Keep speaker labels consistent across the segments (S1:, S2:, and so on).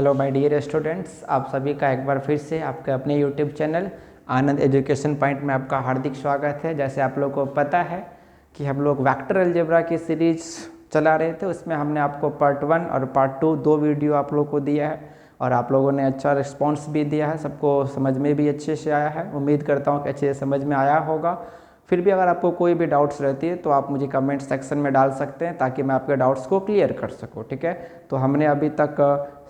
S1: Hello my dear students, आप सभी का एक बार फिर से आपके अपने यूट्यूब चैनल आनंद एजुकेशन पॉइंट में आपका हार्दिक स्वागत है। जैसे आप लोगों को पता है कि हम लोग वेक्टर अलजेब्रा की सीरीज चला रहे थे, उसमें हमने आपको पार्ट 1 और पार्ट 2 दो वीडियो आप लोगों को दिया है और आप लोगों ने अच्छा रिस्पॉन्स भी दिया है, सबको समझ में भी अच्छे से आया है। उम्मीद करता हूँ कि अच्छे से समझ में आया होगा। फिर भी अगर आपको कोई भी डाउट्स रहती है तो आप मुझे कमेंट सेक्शन में डाल सकते हैं ताकि मैं आपके डाउट्स को क्लियर कर सकूं। ठीक है, तो हमने अभी तक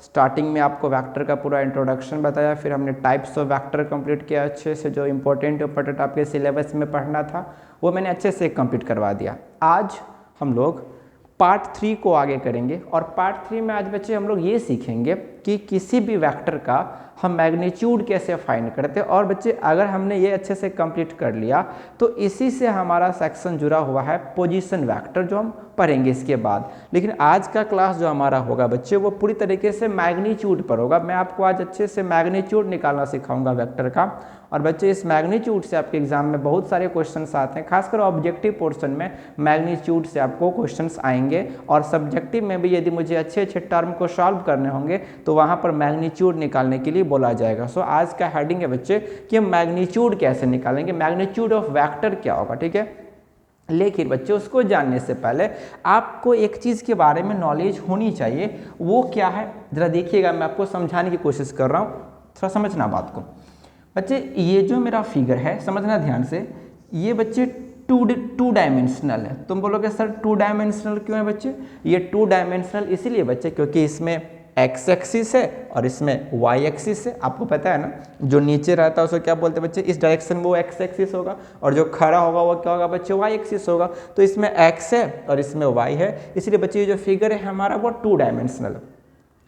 S1: स्टार्टिंग में आपको वेक्टर का पूरा इंट्रोडक्शन बताया, फिर हमने टाइप्स ऑफ वेक्टर कंप्लीट किया अच्छे से। जो इंपॉर्टेंट आपके सिलेबस में पढ़ना था वो मैंने अच्छे से कंप्लीट करवा दिया। आज हम लोग पार्ट 3 को आगे करेंगे और पार्ट 3 में आज बच्चे हम लोग ये सीखेंगे कि किसी भी वेक्टर का हम मैग्नीट्यूड कैसे फाइंड करते हैं। और बच्चे अगर हमने ये अच्छे से कंप्लीट कर लिया तो इसी से हमारा सेक्शन जुड़ा हुआ है पोजीशन वेक्टर, जो हम पढ़ेंगे इसके बाद। लेकिन आज का क्लास जो हमारा होगा बच्चे वो पूरी तरीके से मैग्नीट्यूड पर होगा। मैं आपको आज अच्छे से मैग्नीट्यूड निकालना सिखाऊंगा वेक्टर का। और बच्चे इस मैग्नीट्यूड से आपके एग्जाम में बहुत सारे क्वेश्चंस आते हैं, खासकर ऑब्जेक्टिव पोर्शन में मैग्नीट्यूड से आपको क्वेश्चंस आएंगे। और सब्जेक्टिव में भी यदि मुझे अच्छे अच्छे टर्म को सॉल्व करने होंगे तो वहाँ पर मैग्नीट्यूड निकालने के लिए बोला जाएगा। सो आज का हेडिंग है बच्चे कि हम मैग्नीट्यूड कैसे निकालेंगे, मैग्नीट्यूड ऑफ वेक्टर क्या होगा। ठीक है, लेकिन बच्चे उसको जानने से पहले आपको एक चीज़ के बारे में नॉलेज होनी चाहिए। वो क्या है ज़रा देखिएगा, मैं आपको समझाने की कोशिश कर रहा हूँ, थोड़ा समझना बात को। बच्चे ये जो मेरा फिगर है, समझना ध्यान से, ये बच्चे टू डायमेंशनल है। तुम बोलोगे सर टू डायमेंशनल क्यों है बच्चे? ये टू डायमेंशनल इसीलिए बच्चे क्योंकि इसमें एक्स एक्सिस है और इसमें वाई एक्सिस है। आपको पता है ना, जो नीचे रहता है उसको क्या बोलते हैं बच्चे? इस डायरेक्शन में वो एक्स एक्सिस होगा और जो खड़ा होगा वो क्या होगा बच्चे? वाई एक्सिस होगा। तो इसमें एक्स है और इसमें वाई है, इसलिए बच्चे ये जो फिगर है हमारा वो टू डायमेंशनल है।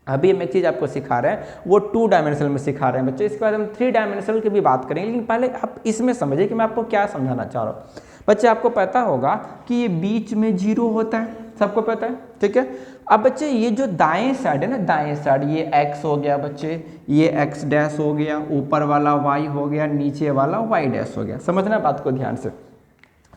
S1: अभी हम एक चीज़ आपको सिखा रहे हैं वो टू डायमेंशनल में सिखा रहे हैं बच्चे। इसके बाद हम थ्री डायमेंशनल की भी बात करेंगे, लेकिन पहले आप इसमें समझिए कि मैं आपको क्या समझाना चाह रहा हूँ। बच्चे आपको पता होगा कि ये बीच में जीरो होता है, सबको पता है। ठीक है, अब बच्चे ये जो दाएं साइड है ना, दाएं साइड ये x हो गया बच्चे, ये x डैश हो गया, ऊपर वाला y हो गया, नीचे वाला y डैश हो गया। समझना बात को ध्यान से।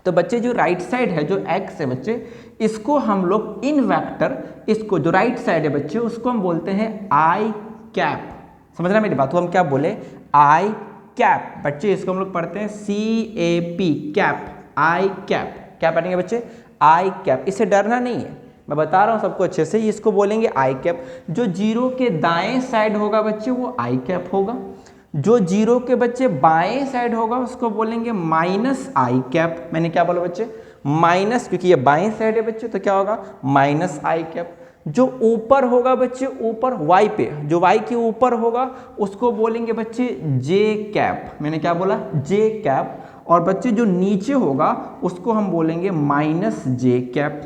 S1: तो बच्चे जो राइट साइड है जो x है बच्चे, इसको हम लोग इन वेक्टर, इसको जो राइट साइड है बच्चे उसको हम बोलते हैं आई कैप। समझना मेरी बात को, हम क्या बोले? आई कैप। बच्चे इसको हम लोग पढ़ते हैं CAP, कैप, आई कैप। क्या पढ़ेंगे बच्चे? आई कैप। इससे डरना नहीं है, मैं बता रहा हूँ सबको अच्छे से। इसको बोलेंगे आई कैप। जो जीरो के दाएं साइड होगा बच्चे वो आई कैप होगा। जो जीरो के बच्चे बाएं साइड होगा उसको बोलेंगे माइनस आई कैप। मैंने क्या बोला बच्चे? माइनस, क्योंकि ये बाएं साइड है बच्चे तो क्या होगा? माइनस आई कैप। जो ऊपर होगा बच्चे, ऊपर वाई पे, जो वाई के ऊपर होगा उसको बोलेंगे बच्चे जे कैप। मैंने क्या बोला? जे कैप। और बच्चे जो नीचे होगा उसको हम बोलेंगे माइनस जे कैप।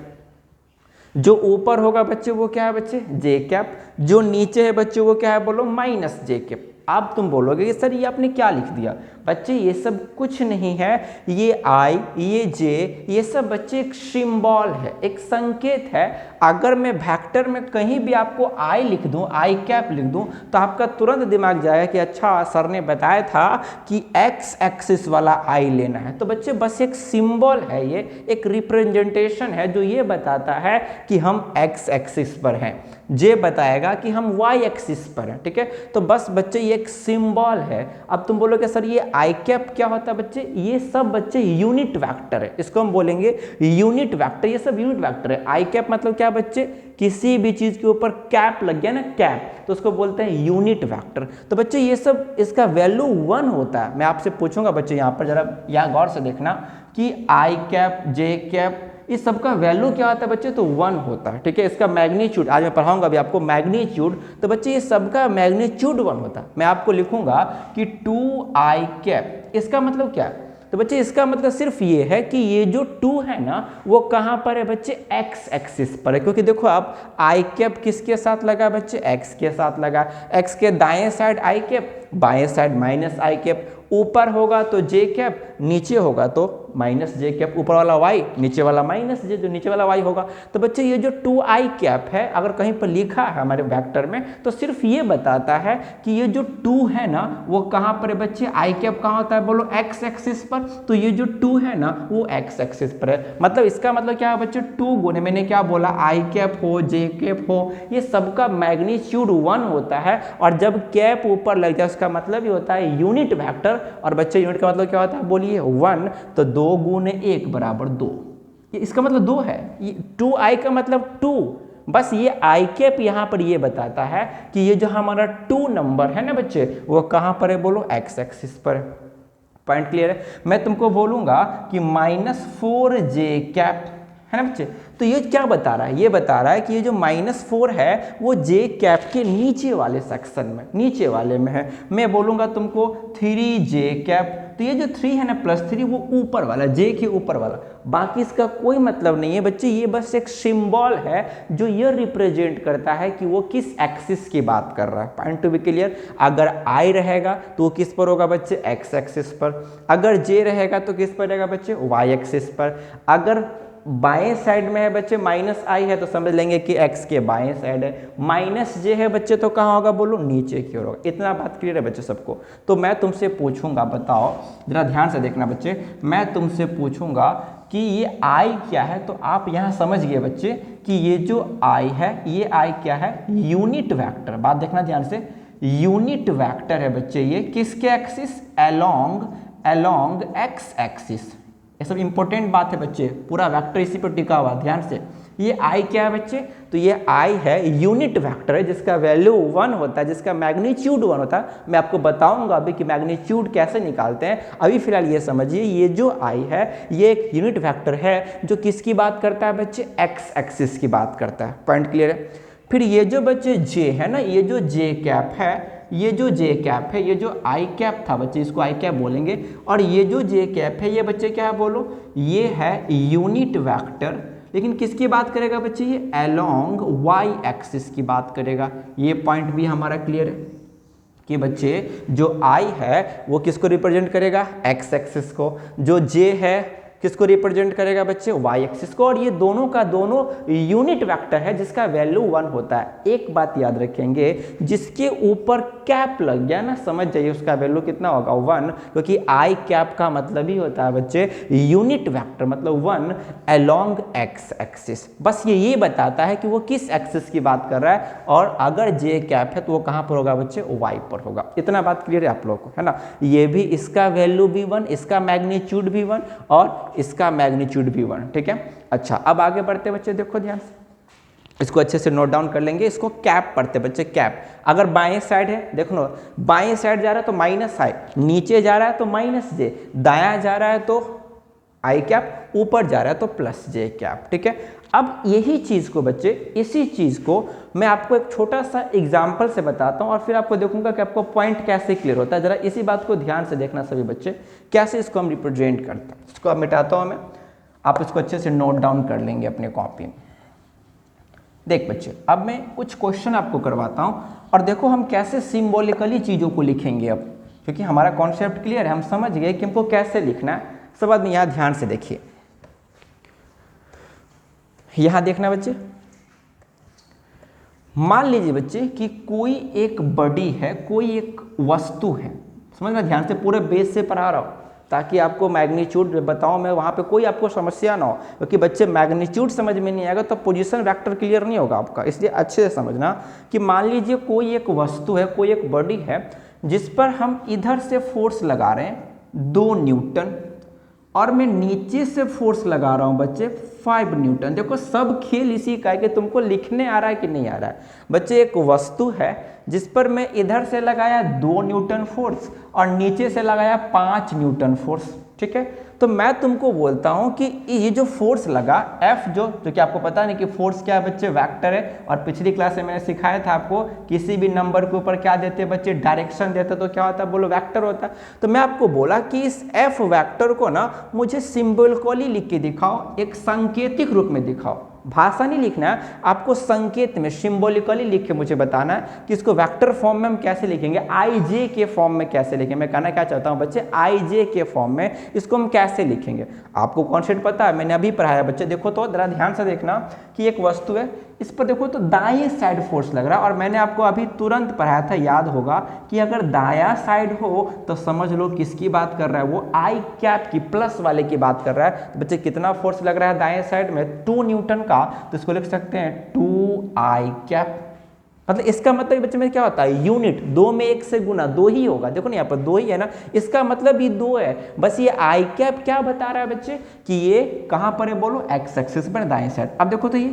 S1: जो ऊपर होगा बच्चे वो क्या है बच्चे? जे कैप। जो नीचे है बच्चे वो क्या है? बोलो माइनस जे कैप। अब तुम बोलोगे कि सर ये आपने क्या लिख दिया? बच्चे ये सब कुछ नहीं है, ये आई, ये जे, ये सब बच्चे एक सिंबल है, एक संकेत है। अगर मैं वेक्टर में कहीं भी आपको आई लिख दूं, आई कैप लिख दूं, तो आपका तुरंत दिमाग जाएगा कि अच्छा सर ने बताया था कि एक्स एक्सिस वाला आई लेना है। तो बच्चे बस एक सिंबल है, ये एक रिप्रेजेंटेशन है जो ये बताता है कि हम एक्स एक्सिस पर हैं। जे बताएगा कि हम वाई एक्सिस पर हैं। ठीक है, तो बस बच्चे ये एक सिंबल है। अब तुम बोलोगे सर ये आई कैप क्या होता है बच्चे? ये सब बच्चे यूनिट वेक्टर है, इसको हम बोलेंगे यूनिट वेक्टर। ये सब यूनिट वेक्टर है। आई कैप मतलब क्या बच्चे? किसी भी चीज के ऊपर कैप लग गया ना, कैप, तो उसको बोलते हैं यूनिट वेक्टर। तो बच्चे ये सब, इसका वैल्यू 1 होता है। मैं आपसे पूछूंगा बच्चे यहाँ पर, जरा यहाँ गौर से देखना कि आई कैप, जे कैप, इस सब का वैल्यू क्या होता है बच्चे? तो 1 होता है। ठीक है, इसका मैग्नीट्यूड आज मैं पढ़ाऊंगा अभी आपको मैग्नीट्यूड। तो बच्चे ये सब का मैग्नीट्यूड 1 होता है। मैं आपको लिखूंगा कि 2 आई कैप, इसका मतलब क्या है? तो बच्चे इसका मतलब सिर्फ ये है कि ये जो 2 है ना वो कहाँ पर है बच्चे? एक्स एक्सिस पर है। क्योंकि देखो आप, आई कैप किसके साथ लगा बच्चे? एक्स के साथ लगा। एक्स के दाएं साइड आई कैप, बाएं साइड माइनस आई कैप, ऊपर होगा तो जे कैप, नीचे होगा तो माइनस जे कैप, ऊपर वाला वाई नीचे वाला माइनस जे, जो नीचे वाला वाई होगा। तो बच्चे ये जो 2i कैप है अगर कहीं पर लिखा है हमारे वेक्टर में तो सिर्फ ये बताता है कि ये जो 2 है ना वो कहाँ पर है बच्चे, i कैप कहाँ होता है बोलो, x एक्सिस पर। तो ये जो 2 है ना वो x एक्सिस पर है। मतलब इसका मतलब क्या है बच्चे, 2 गुने मैंने क्या बोला, i कैप हो जे कैप हो, ये सबका मैग्नीट्यूड 1 होता है। और जब कैप ऊपर लग जाए उसका मतलब ये होता है यूनिट वेक्टर। और बच्चे यूनिट का मतलब क्या होता है बोलिए 1, तो 2 गुने 1 बराबर 2, इसका मतलब 2 है। 2i का मतलब 2, बस ये i कैप यहाँ पर ये बताता है कि ये जो हमारा 2 नंबर है ना बच्चे वो कहाँ पर है बोलो, x एक्सिस पर है। पॉइंट क्लियर है। मैं तुमको बोलूंगा कि -4j कैप है ना बच्चे, तो ये क्या बता रहा है, ये बता रहा है कि ये जो -4 है वो जे कैप के नीचे वाले सेक्शन में, नीचे वाले में है। मैं बोलूंगा तुमको 3j कैप, तो ये जो 3 है ना +3 वो ऊपर वाला, जे के ऊपर वाला, बाकी इसका कोई मतलब नहीं है बच्चे, ये बस एक सिंबल है जो ये रिप्रेजेंट करता है कि वो किस एक्सिस की बात कर रहा है। Point to be clear. अगर i रहेगा तो वो किस पर होगा बच्चे, x एक्सिस पर। अगर j रहेगा तो किस पर रहेगा बच्चे, y एक्सिस पर। अगर बाएं साइड में है बच्चे -i है तो समझ लेंगे कि x के बाएं साइड है। -j है बच्चे तो कहाँ होगा बोलो, नीचे की ओर होगा। इतना बात क्लियर है बच्चे सबको। तो मैं तुमसे पूछूंगा, बताओ जरा ध्यान से देखना बच्चे, मैं तुमसे पूछूंगा कि ये i क्या है, तो आप यहाँ समझ गए बच्चे कि ये जो i है ये i क्या है, यूनिट वेक्टर। बात देखना ध्यान से, यूनिट वेक्टर है बच्चे ये किसके एक्सिस, अलोंग x एक्सिस। ये सब इंपॉर्टेंट बात है बच्चे, पूरा वेक्टर इसी पर टिका हुआ, ध्यान से। ये i क्या है बच्चे, तो ये i है यूनिट वेक्टर है जिसका वैल्यू 1 होता है, जिसका मैग्नीट्यूड 1 होता है। मैं आपको बताऊंगा अभी कि मैग्नीट्यूड कैसे निकालते हैं। अभी फिलहाल ये समझिए, ये जो i है ये एक यूनिट वेक्टर है जो किसकी बात करता है बच्चे, x एक्सिस की बात करता है। पॉइंट क्लियर है। फिर ये जो बच्चे j है ना, ये जो j कैप है, ये जो j कैप है, ये जो i कैप था बच्चे, इसको i कैप बोलेंगे। और ये जो j कैप है ये बच्चे क्या है बोलो, ये है यूनिट वेक्टर, लेकिन किसकी बात करेगा बच्चे, ये अलोंग y एक्सिस की बात करेगा। ये पॉइंट भी हमारा क्लियर है कि बच्चे जो i है वो किसको रिप्रेजेंट करेगा, x एक्सिस को। जो j है किसको रिप्रेजेंट करेगा बच्चे, y एक्सिस को। और ये दोनों का दोनों यूनिट वेक्टर है जिसका वैल्यू 1 होता है। एक बात याद रखेंगे, जिसके ऊपर कैप लग गया ना, समझ जाइए उसका वैल्यू कितना होगा, 1, क्योंकि i कैप का मतलब ही होता है बच्चे यूनिट वेक्टर, मतलब 1 अलोंग x एक्सिस। बस ये बताता है कि वो किस एक्सिस की बात कर रहा है। और अगर j कैप है तो वो कहाँ पर होगा बच्चे, y पर होगा। इतना बात क्लियर है आप लोगों को, है ना। ये भी, इसका वैल्यू भी 1, इसका मैग्नीट्यूड भी 1 और इसका मैग्नीट्यूड भी 1, ठीक है। अच्छा, अब आगे बढ़ते बच्चे, देखो ध्यान से, इसको अच्छे से नोट डाउन कर लेंगे। इसको कैप पढ़ते बच्चे, कैप। अगर बाएं साइड है, देखो ना, बाएं साइड जा रहा है तो -i, नीचे जा रहा है तो -j, दायां जा रहा है तो i कैप, ऊपर जा रहा है तो +j कैप, ठीक है। अब यही चीज़ को बच्चे, इसी चीज़ को मैं आपको एक छोटा सा एग्जाम्पल से बताता हूँ और फिर आपको देखूंगा कि आपको पॉइंट कैसे क्लियर होता है। जरा इसी बात को ध्यान से देखना सभी बच्चे, कैसे इसको हम रिप्रेजेंट करते हैं। इसको अब मिटाता हूँ मैं, आप इसको अच्छे से नोट डाउन कर लेंगे अपने कॉपी में। देख बच्चे, अब मैं कुछ क्वेश्चन आपको करवाता हूँ और देखो हम कैसे सिंबॉलिकली चीज़ों को लिखेंगे अब, क्योंकि हमारा कॉन्सेप्ट क्लियर है, हम समझ गए कि हमको कैसे लिखना है। सब आदमी यहाँ ध्यान से देखिए, यहाँ देखना बच्चे। मान लीजिए बच्चे कि कोई एक बॉडी है, कोई एक वस्तु है, समझना ध्यान से, पूरे बेस से पढ़ा रहा हूँ ताकि आपको मैग्नीट्यूड बताऊँ मैं, वहाँ पे कोई आपको समस्या ना हो, क्योंकि बच्चे मैग्नीट्यूड समझ में नहीं आएगा तो पोजीशन वेक्टर क्लियर नहीं होगा आपका। इसलिए अच्छे से समझना कि मान लीजिए कोई एक वस्तु है, कोई एक बॉडी है जिस पर हम इधर से फोर्स लगा रहे हैं 2 न्यूटन और मैं नीचे से फोर्स लगा रहा हूं बच्चे 5 न्यूटन। देखो सब खेल इसी का है कि तुमको लिखने आ रहा है कि नहीं आ रहा है। बच्चे एक वस्तु है जिस पर मैं इधर से लगाया 2 न्यूटन फोर्स और नीचे से लगाया 5 न्यूटन फोर्स, ठीक है। तो मैं तुमको बोलता हूं कि ये जो फोर्स लगा F, जो कि आपको पता नहीं कि फोर्स क्या है बच्चे, वेक्टर है। और पिछली क्लास में मैंने सिखाया था आपको, किसी भी नंबर के ऊपर क्या देते हैं बच्चे, डायरेक्शन देते तो क्या होता है बोलो, वेक्टर होता है। तो मैं आपको बोला कि इस F वेक्टर को ना मुझे सिंबॉलिकली लिख के दिखाओ, एक सांकेतिक रूप में दिखाओ। भाषा नहीं लिखना है, आपको संकेत में सिंबॉलिकली लिख के मुझे बताना है कि इसको वेक्टर फॉर्म में हम कैसे लिखेंगे, आई जे के फॉर्म में कैसे लिखेंगे। मैं कहना क्या चाहता हूं बच्चे, आई जे के फॉर्म में इसको हम कैसे लिखेंगे। आपको कॉन्सेप्ट पता है, मैंने अभी पढ़ाया बच्चे। देखो तो जरा ध्यान से देखना कि एक वस्तु है, इस पर देखो तो दाएं साइड फोर्स लग रहा है, और मैंने आपको अभी तुरंत पढ़ाया था, याद होगा कि अगर दायां साइड हो तो समझ लो किसकी बात कर रहा है, वो आई कैप की, प्लस वाले की बात कर रहा है। तो बच्चे कितना फोर्स लग रहा है दाएं साइड में, 2 न्यूटन का, तो इसको लिख सकते हैं 2 आई कैप। मतलब इसका मतलब बच्चे में क्या होता है, यूनिट, 2 में 1 से गुना 2 ही होगा। देखो ना यहाँ पर 2 ही है ना, इसका मतलब ये 2 है। बस ये आई कैप क्या बता रहा है बच्चे कि ये कहां पर है, बोलो एक्स एक्सिस पर दाएं साइड। अब देखो तो ये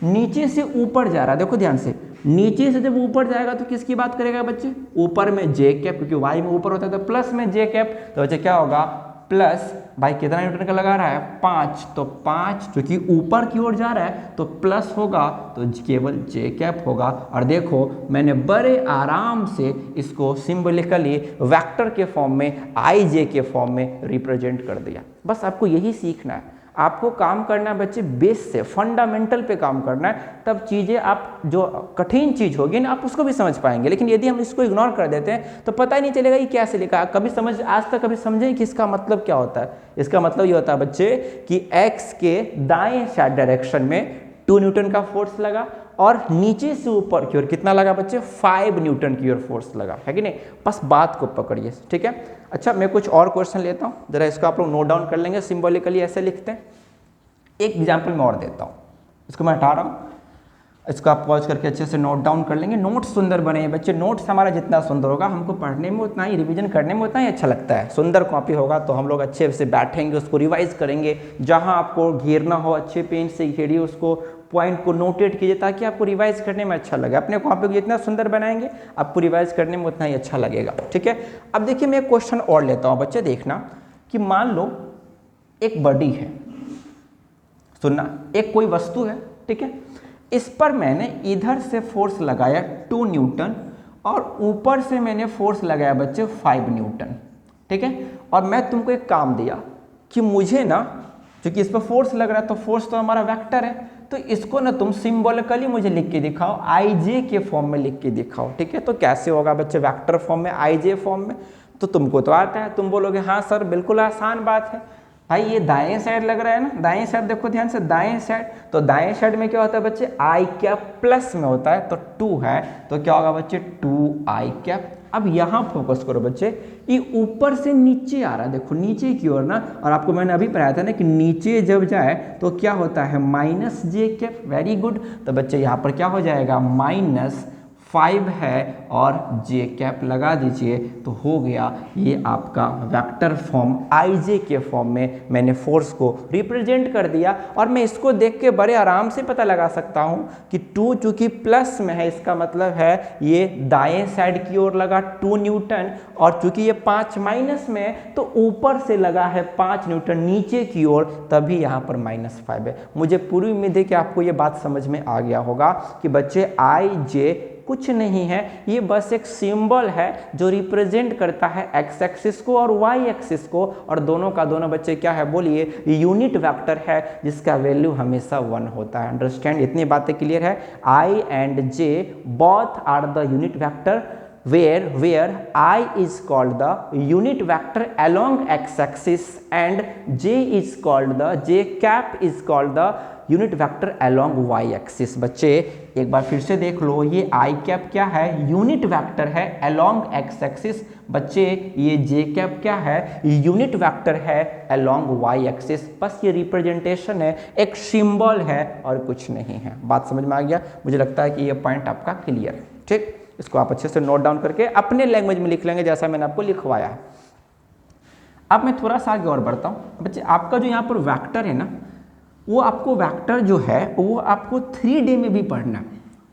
S1: नीचे से ऊपर जा रहा है, देखो ध्यान से, नीचे से जब ऊपर जाएगा तो किसकी बात करेगा बच्चे, ऊपर में जे कैप, क्योंकि वाई में ऊपर होता है तो प्लस में जे कैप। तो बच्चे क्या होगा, प्लस भाई कितना न्यूटन का लगा रहा है, 5, तो 5 क्योंकि ऊपर की ओर जा रहा है तो प्लस होगा, तो केवल जे कैप होगा। और देखो मैंने बड़े आराम से इसको सिंबलिकली वेक्टर के फॉर्म में, आई जे के फॉर्म में रिप्रेजेंट कर दिया। बस आपको यही सीखना है, आपको काम करना है बच्चे बेस से, फंडामेंटल पे काम करना है, तब चीज़ें आप, जो कठिन चीज़ होगी ना आप उसको भी समझ पाएंगे। लेकिन यदि हम इसको इग्नोर कर देते हैं तो पता ही नहीं चलेगा ये कैसे लिखा। कभी समझ, आज तक कभी समझे कि इसका मतलब क्या होता है। इसका मतलब ये होता है बच्चे कि एक्स के दाएं साइड डायरेक्शन में 2 न्यूटन का फोर्स लगा, और नीचे से ऊपर की ओर कितना लगा बच्चे, 5 न्यूटन की ओर फोर्स लगा, है कि नहीं। बस बात को पकड़िए, ठीक है। अच्छा मैं कुछ और क्वेश्चन लेता हूँ, जरा इसको आप लोग नोट डाउन कर लेंगे, सिंबॉलिकली ऐसे लिखते हैं। एक एग्जाम्पल मैं और देता हूँ, इसको मैं हटा रहा हूँ, इसको आप पॉज करके अच्छे से नोट डाउन कर लेंगे। नोट्स सुंदर बने हैं बच्चे, नोट्स हमारा जितना सुंदर होगा हमको पढ़ने में उतना ही, रिवीजन करने में उतना ही अच्छा लगता है। सुंदर कॉपी होगा तो हम लोग अच्छे से बैठेंगे, उसको रिवाइज करेंगे, जहाँ आपको घेरना हो अच्छे पेन से घेरिए, उसको पॉइंट को नोटेट कीजिए ताकि आपको रिवाइज करने में अच्छा लगे। अपने कॉपी को जितना सुंदर बनाएंगे आपको रिवाइज करने में उतना ही अच्छा लगेगा, ठीक है। अब देखिए मैं एक क्वेश्चन और लेता हूँ बच्चे, देखना कि मान लो एक बॉडी है, सुनना, एक कोई वस्तु है, ठीक है, इस पर मैंने इधर से फोर्स लगाया 2 न्यूटन और ऊपर से मैंने फोर्स लगाया बच्चे 5 न्यूटन, ठीक है। और मैं तुमको एक काम दिया कि मुझे ना, क्योंकि इस पर फोर्स लग रहा है तो फोर्स तो हमारा वेक्टर है, तो इसको ना तुम सिंबॉलिकली मुझे लिख के दिखाओ, आई जे के फॉर्म में लिख के दिखाओ, ठीक है। तो कैसे होगा बच्चे, वेक्टर फॉर्म में, आई जे फॉर्म में। तो तुमको तो आता है, तुम बोलोगे हाँ सर बिल्कुल आसान बात है भाई, ये दाएं साइड लग रहा है ना, दाएं साइड देखो ध्यान से, दाएं साइड, तो दाएं साइड में क्या होता है बच्चे, आई कैप प्लस में होता है, तो 2 है, तो क्या होगा बच्चे 2 आई कैप। अब यहाँ फोकस करो बच्चे, ये ऊपर से नीचे आ रहा है, देखो नीचे की ओर ना, और आपको मैंने अभी पढ़ाया था ना कि नीचे जब जाए तो क्या होता है, माइनस जे कैप, वेरी गुड। तो बच्चे यहाँ पर क्या हो जाएगा, -5 है और जे कैप लगा दीजिए, तो हो गया ये आपका वेक्टर फॉर्म, आई जे के फॉर्म में मैंने फोर्स को रिप्रेजेंट कर दिया। और मैं इसको देख के बड़े आराम से पता लगा सकता हूँ कि 2 चूंकि प्लस में है, इसका मतलब है ये दाएं साइड की ओर लगा 2 न्यूटन, और चूंकि ये 5 माइनस में है तो ऊपर से लगा है 5 न्यूटन नीचे की ओर, तभी यहाँ पर -5 है। मुझे पूरी उम्मीद है कि आपको ये बात समझ में आ गया होगा कि बच्चे आई जे कुछ नहीं है, ये बस एक सिंबल है जो रिप्रेजेंट करता है एक्स एक्सिस को और वाई एक्सिस को, और दोनों का दोनों बच्चे क्या है बोलिए, यूनिट वेक्टर है जिसका वैल्यू हमेशा 1 होता है। अंडरस्टैंड, इतनी बातें क्लियर है। I and J both are the unit vector where I is called the unit vector along x-axis and J cap is called the unit vector along y-axis। बच्चे एक बार फिर से देख लो, ये I कैप क्या है, यूनिट वेक्टर है along x-axis। बच्चे ये J कैप क्या है, यूनिट वेक्टर है along y-axis। बस ये रिप्रेजेंटेशन है, एक सिंबल है और कुछ नहीं है। बात समझ में आ गया, मुझे लगता है कि ये पॉइंट आपका क्लियर है, ठीक। इसको आप अच्छे से नोट डाउन करके अपने लैंग्वेज में लिख लेंगे जैसा मैंने आपको लिखवाया है। अब मैं थोड़ा सा आगे और बढ़ता हूँ बच्चे, आपका जो यहाँ पर वेक्टर है ना, वो आपको वेक्टर जो है वो आपको 3D में भी पढ़ना है।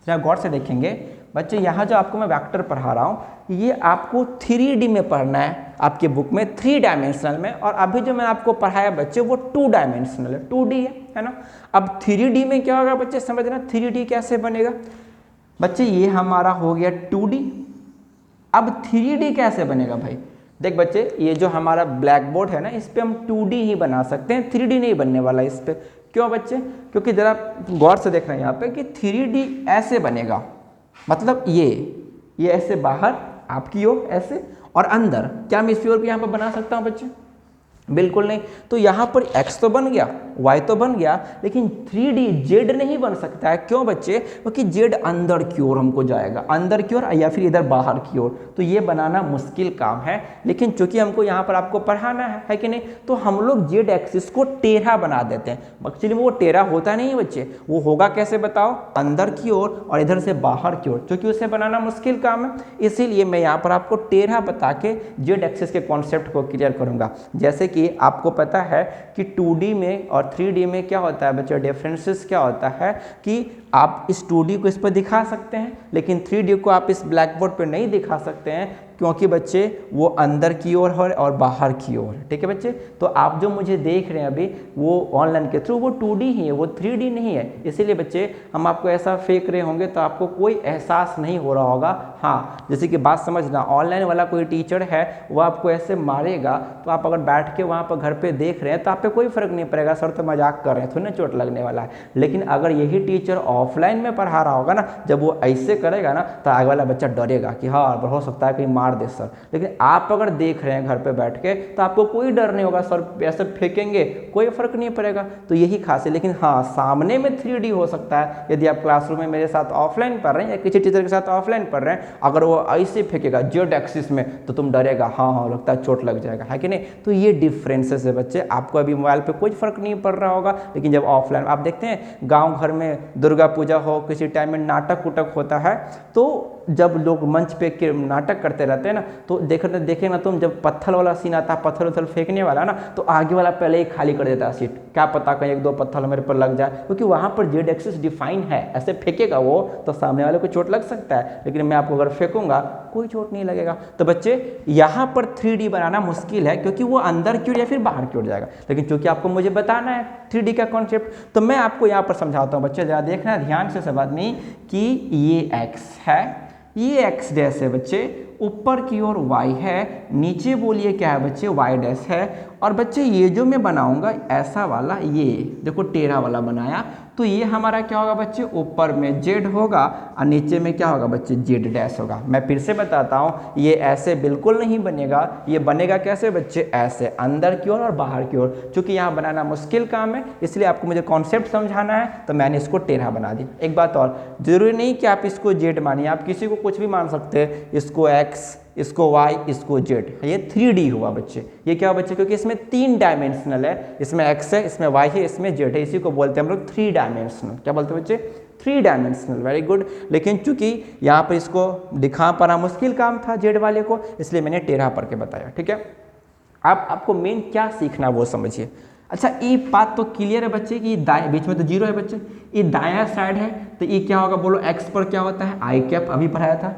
S1: जरा गौर से देखेंगे बच्चे, यहाँ जो आपको मैं वेक्टर पढ़ा रहा हूँ ये आपको 3D में पढ़ना है, आपके बुक में 3 डायमेंशनल में, और अभी जो मैंने आपको पढ़ाया बच्चे वो 2 डायमेंशनल है, 2D है ना। अब 3D में क्या होगा बच्चे, समझना 3D कैसे बनेगा। बच्चे ये हमारा हो गया 2D, अब 3D कैसे बनेगा भाई। देख बच्चे, ये जो हमारा ब्लैक बोर्ड है ना, इस पे हम 2D ही बना सकते हैं, 3D नहीं बनने वाला इस पे। क्यों बच्चे? क्योंकि जरा गौर से देखना यहाँ पे कि 3D ऐसे बनेगा, मतलब ये ऐसे बाहर आपकी ओर ऐसे, और अंदर क्या मैं इसी ओर भी यहाँ पर बना सकता हूँ बच्चे? बिल्कुल नहीं। तो यहाँ पर x तो बन गया, y तो बन गया, लेकिन 3D z नहीं बन सकता है। क्यों बच्चे? क्योंकि z अंदर की ओर हमको जाएगा, अंदर की ओर या फिर इधर बाहर की ओर, तो ये बनाना मुश्किल काम है। लेकिन चूंकि हमको यहाँ पर आपको पढ़ाना है कि नहीं, तो हम लोग z एक्सिस को टेढ़ा बना देते हैं। एक्चुअली वो टेढ़ा होता नहीं है बच्चे, वो होगा कैसे बताओ? अंदर की ओर और इधर से बाहर की ओर, क्योंकि उसे बनाना मुश्किल काम है, इसीलिए मैं यहाँ पर आपको टेढ़ा बता के z एक्सिस के कॉन्सेप्ट को क्लियर करूँगा। जैसे कि आपको पता है कि 2D में और 3D में क्या होता है बच्चे, डिफरेंसेस क्या होता है कि आप इस 2D को इस पर दिखा सकते हैं, लेकिन 3D को आप इस ब्लैक बोर्ड पर नहीं दिखा सकते हैं, क्योंकि बच्चे वो अंदर की ओर है और बाहर की ओर। ठीक है बच्चे, तो आप जो मुझे देख रहे हैं अभी वो ऑनलाइन के थ्रू वो 2D ही है, वो 3D नहीं है। इसीलिए बच्चे हम आपको ऐसा फेंक रहे होंगे तो आपको कोई एहसास नहीं हो रहा होगा। हाँ, जैसे कि बात समझना, ऑनलाइन वाला कोई टीचर है वो आपको ऐसे मारेगा, तो आप अगर बैठ के वहाँ पर घर पे देख रहे हैं तो आप पे कोई फर्क नहीं पड़ेगा, सर तो मजाक कर रहे हैं, थोड़ी ना चोट लगने वाला है। लेकिन अगर यही टीचर ऑफलाइन में पढ़ा रहा होगा ना, जब वो ऐसे करेगा ना तो आगे वाला बच्चा डरेगा कि हाँ हो सकता है कहीं मार दे सर। लेकिन आप अगर देख रहे हैं घर पे बैठ के तो आपको कोई डर नहीं होगा, सर ऐसे फेंकेंगे कोई फर्क नहीं पड़ेगा। तो यही खास है। लेकिन हाँ, सामने में 3D हो सकता है। यदि आप क्लासरूम में मेरे साथ ऑफलाइन पढ़ रहे हैं या किसी टीचर के साथ ऑफलाइन पढ़ रहे हैं, अगर वो ऐसे फेंकेगा z एक्सिस में तो तुम डरेगा, हाँ लगता है चोट लग जाएगा, है कि नहीं? तो ये डिफरेंसेस है बच्चे। आपको अभी मोबाइल पे कोई फर्क नहीं पड़ रहा होगा, लेकिन जब ऑफलाइन आप देखते हैं गाँव घर में दुर्गा पूजा हो, किसी टाइम में नाटक उटक होता है, तो जब लोग मंच पे नाटक करते रहते हैं ना, तो देखे ना तुम, जब पत्थर वाला सीन आता है, पत्थर उथल फेंकने वाला ना, तो आगे वाला पहले ही खाली कर देता है सीट, क्या पता कहीं एक दो पत्थर मेरे पर लग जाए, क्योंकि वहां पर z एक्सिस डिफाइन है। ऐसे फेंकेगा वो तो सामने वाले को चोट लग सकता है, लेकिन मैं आपको अगर फेंकूंगा कोई चोट नहीं लगेगा। तो बच्चे यहाँ पर 3D बनाना मुश्किल है, क्योंकि वो अंदर की ओर या फिर बाहर की ओर जाएगा। लेकिन चूंकि आपको मुझे बताना है 3D का कॉन्सेप्ट, तो मैं आपको यहाँ पर समझाता हूँ। बच्चे जरा देखना ध्यान से सब आदमी कि ये x है, ये x डैश है बच्चे, ऊपर की ओर y है, नीचे बोलिए क्या है बच्चे, y डैश है। और बच्चे ये जो मैं बनाऊंगा ऐसा वाला, ये देखो टेढ़ा वाला बनाया, तो ये हमारा क्या होगा बच्चे, ऊपर में z होगा और नीचे में क्या होगा बच्चे, z डैश होगा। मैं फिर से बताता हूँ, ये ऐसे बिल्कुल नहीं बनेगा, ये बनेगा कैसे बच्चे, ऐसे अंदर की ओर और बाहर की ओर। चूंकि यहाँ बनाना मुश्किल काम है, इसलिए आपको मुझे कॉन्सेप्ट समझाना है, तो मैंने इसको टेढ़ा बना दिया। एक बात और, जरूरी नहीं कि आप इसको z मानिए, आप किसी को कुछ भी मान सकते हैं, इसको x, इसको y, इसको z। ये 3D हुआ बच्चे। ये क्या हुआ बच्चे, क्योंकि इसमें 3 डायमेंशनल है, इसमें x है, इसमें y है, इसमें z है, इसी को बोलते हैं हम लोग 3 डायमेंशनल। क्या बोलते हैं बच्चे, 3 डायमेंशनल। Very good. लेकिन चूंकि यहाँ पर इसको दिखा पाना मुश्किल काम था z वाले को, इसलिए मैंने टेढ़ा पढ़ के बताया। ठीक है, आपको मेन क्या सीखना वो समझिए। अच्छा, ये बात तो क्लियर है बच्चे कि दाएं बीच में तो 0 है बच्चे, ये दायां साइड है, तो ये क्या होगा बोलो, x पर क्या होता है, आई कैप, अभी पढ़ाया था।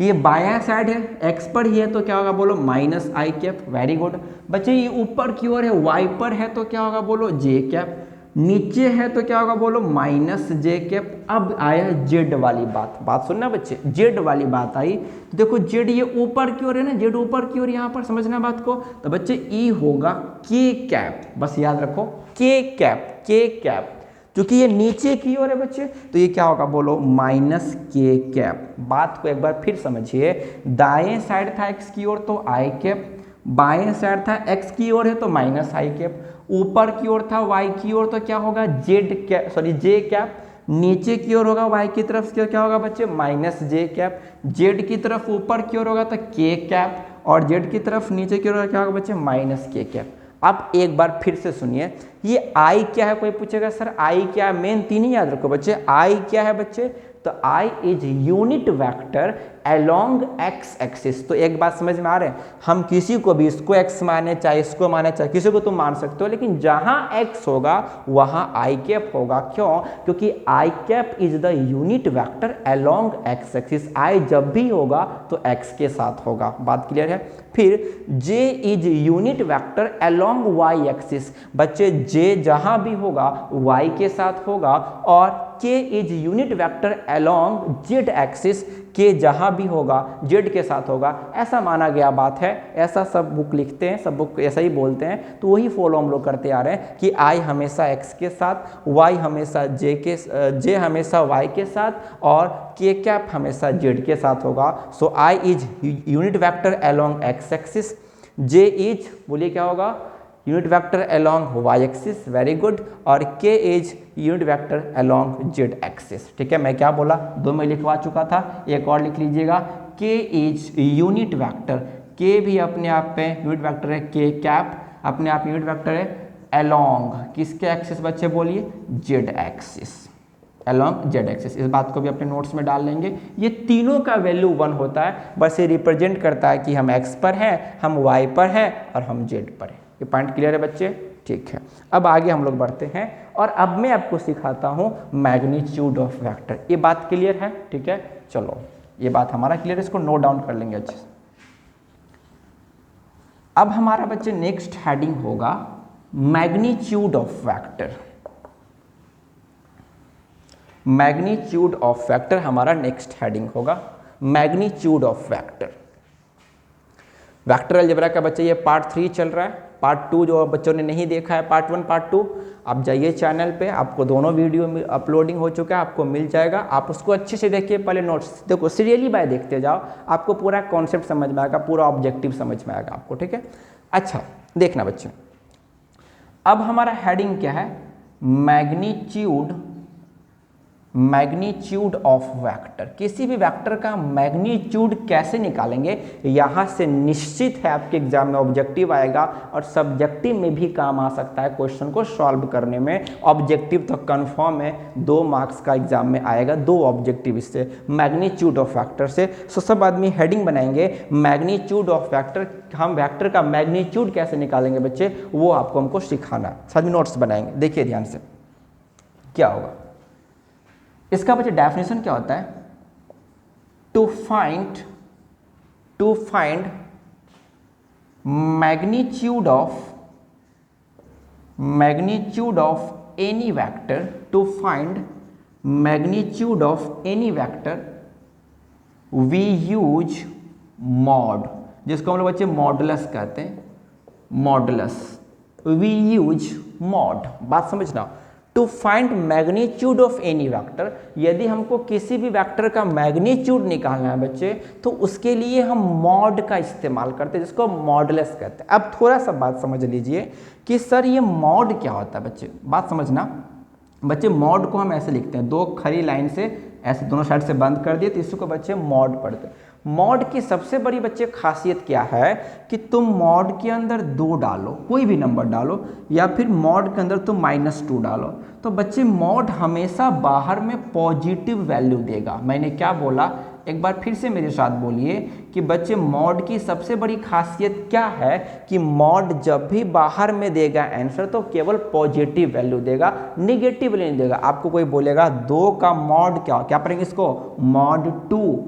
S1: ये बायां साइड है, x पर ही है, तो क्या होगा बोलो, माइनस आई कैप। वेरी गुड बच्चे। ये ऊपर की ओर है, y पर है, तो क्या होगा बोलो, जे कैप। नीचे है तो क्या होगा बोलो, माइनस जे कैप। अब आया जेड वाली बात सुनना बच्चे, जेड वाली बात आई। तो देखो जेड ये ऊपर की ओर है ना, जेड ऊपर की ओर, यहाँ पर समझना बात को। तो बच्चे ई होगा के कैप, बस याद रखो के कैप, के कैप। क्योंकि ये नीचे की ओर है बच्चे, तो ये क्या होगा बोलो, माइनस के कैप। बात को एक बार फिर समझिए, दाएं साइड था x की ओर तो आई कैप, बाएं साइड था x की ओर है तो माइनस आई कैप, ऊपर की ओर था y की ओर तो क्या होगा, जेड कैप, सॉरी जे कैप। नीचे की ओर होगा y की तरफ क्या होगा बच्चे, माइनस जे कैप। जेड की तरफ ऊपर की ओर होगा तो के कैप, और जेड की तरफ नीचे की ओर क्या होगा बच्चे, माइनस के कैप। अब एक बार फिर से सुनिए, ये आई क्या है, कोई पूछेगा सर आई क्या है, मेन 3 ही याद रखो बच्चे। आई क्या है बच्चे, तो I is unit vector along X axis. तो एक बात समझ में आ रहे हैं, हम किसी को भी इसको x माने चाहे इसको माने चाहे किसी को तुम मान सकते हो, लेकिन जहां x होगा वहां आई कैप होगा। क्यों, क्योंकि I cap is the unit vector along X axis. I जब भी होगा तो x के साथ होगा। बात क्लियर है। फिर j is unit vector along y axis. बच्चे j जहां भी होगा y के साथ होगा, और k is unit vector along z axis. के जहाँ भी होगा जेड के साथ होगा, ऐसा माना गया बात है। ऐसा सब बुक लिखते हैं, सब बुक ऐसा ही बोलते हैं, तो वही फॉलो हम लोग करते आ रहे हैं कि आई हमेशा एक्स के साथ, वाई हमेशा जे हमेशा वाई के साथ और के कैप हमेशा जेड के साथ होगा। So I is unit vector along X axis, J is बोलिए क्या होगा, unit vector along Y axis, very good, और K is unit vector along Z axis. ठीक है, मैं क्या बोला, दो में लिखवा चुका था, एक और लिख लीजिएगा, के इज यूनिट वेक्टर, के भी अपने आप पे यूनिट वेक्टर है, के कैप अपने आप यूनिट वेक्टर है अलोंग किसके एक्सिस बच्चे बोलिए, Z axis, along Z axis. इस बात को भी अपने नोट्स में डाल लेंगे। ये तीनों का वैल्यू 1 होता है, बस ये रिप्रेजेंट करता है कि हम एक्स पर हैं, हम वाई पर हैं और हम जेड पर हैं। ये पॉइंट क्लियर है बच्चे? ठीक है, अब आगे हम लोग बढ़ते हैं और अब मैं आपको सिखाता हूं मैग्नीट्यूड ऑफ वेक्टर। ये बात क्लियर है? ठीक है, चलो ये बात हमारा क्लियर है, इसको नोट डाउन कर लेंगे अच्छे से। अब हमारा बच्चे नेक्स्ट हेडिंग होगा magnitude of vector. Magnitude of vector हमारा नेक्स्ट हेडिंग होगा, magnitude of vector. Vector algebra का बच्चे ये पार्ट 3 चल रहा है। पार्ट 2 जो बच्चों ने नहीं देखा है, पार्ट 1 पार्ट 2, आप जाइए चैनल पे, आपको दोनों वीडियो में अपलोडिंग हो चुका है, आपको मिल जाएगा। आप उसको अच्छे से देखिए, पहले नोट्स देखो, सीरियली बाय देखते जाओ, आपको पूरा कॉन्सेप्ट समझ में आएगा, पूरा ऑब्जेक्टिव समझ में आएगा आपको। ठीक है, अच्छा देखना बच्चे, अब हमारा हेडिंग क्या है, मैग्नीट्यूड ऑफ वेक्टर। किसी भी वेक्टर का मैग्नीट्यूड कैसे निकालेंगे, यहाँ से निश्चित है आपके एग्जाम में ऑब्जेक्टिव आएगा और सब्जेक्टिव में भी काम आ सकता है क्वेश्चन को सॉल्व करने में। ऑब्जेक्टिव तो कंफर्म है, 2 मार्क्स का एग्जाम में आएगा, 2 ऑब्जेक्टिव इससे मैग्नीट्यूड ऑफ वेक्टर से। सो सब आदमी हेडिंग बनाएंगे मैग्नीट्यूड ऑफ वेक्टर। हम वेक्टर का मैग्नीट्यूड कैसे निकालेंगे बच्चे, वो आपको हमको सिखाना है। साथ में नोट्स बनाएंगे, देखिए ध्यान से क्या होगा इसका बच्चे। डेफिनेशन क्या होता है, to find magnitude of any vector, to find magnitude of any vector we use mod, जिसको हम लोग बच्चे मॉडुलस कहते हैं, मॉडुलस, वी यूज मॉड। बात समझना, to find magnitude of any vector, यदि हमको किसी भी वेक्टर का मैग्नीट्यूड निकालना है बच्चे, तो उसके लिए हम मॉड का इस्तेमाल करते हैं, जिसको मॉडुलस कहते हैं। अब थोड़ा सा बात समझ लीजिए कि सर ये मॉड क्या होता है बच्चे, बात समझना बच्चे। मॉड को हम ऐसे लिखते हैं, 2 खड़ी लाइन से ऐसे दोनों साइड से बंद कर दिए, तो इसको बच्चे मॉड पढ़ते हैं। मॉड की सबसे बड़ी बच्चे खासियत क्या है कि तुम मॉड के अंदर 2 डालो, कोई भी नंबर डालो, या फिर मॉड के अंदर तुम -2 डालो, तो बच्चे मॉड हमेशा बाहर में पॉजिटिव वैल्यू देगा। मैंने क्या बोला, एक बार फिर से मेरे साथ बोलिए कि बच्चे मॉड की सबसे बड़ी खासियत क्या है कि मॉड जब भी बाहर में देगा आंसर तो केवल पॉजिटिव वैल्यू देगा, निगेटिव नहीं देगा। आपको कोई बोलेगा 2 का मॉड क्या पढ़ेंगे इसको, मॉड 2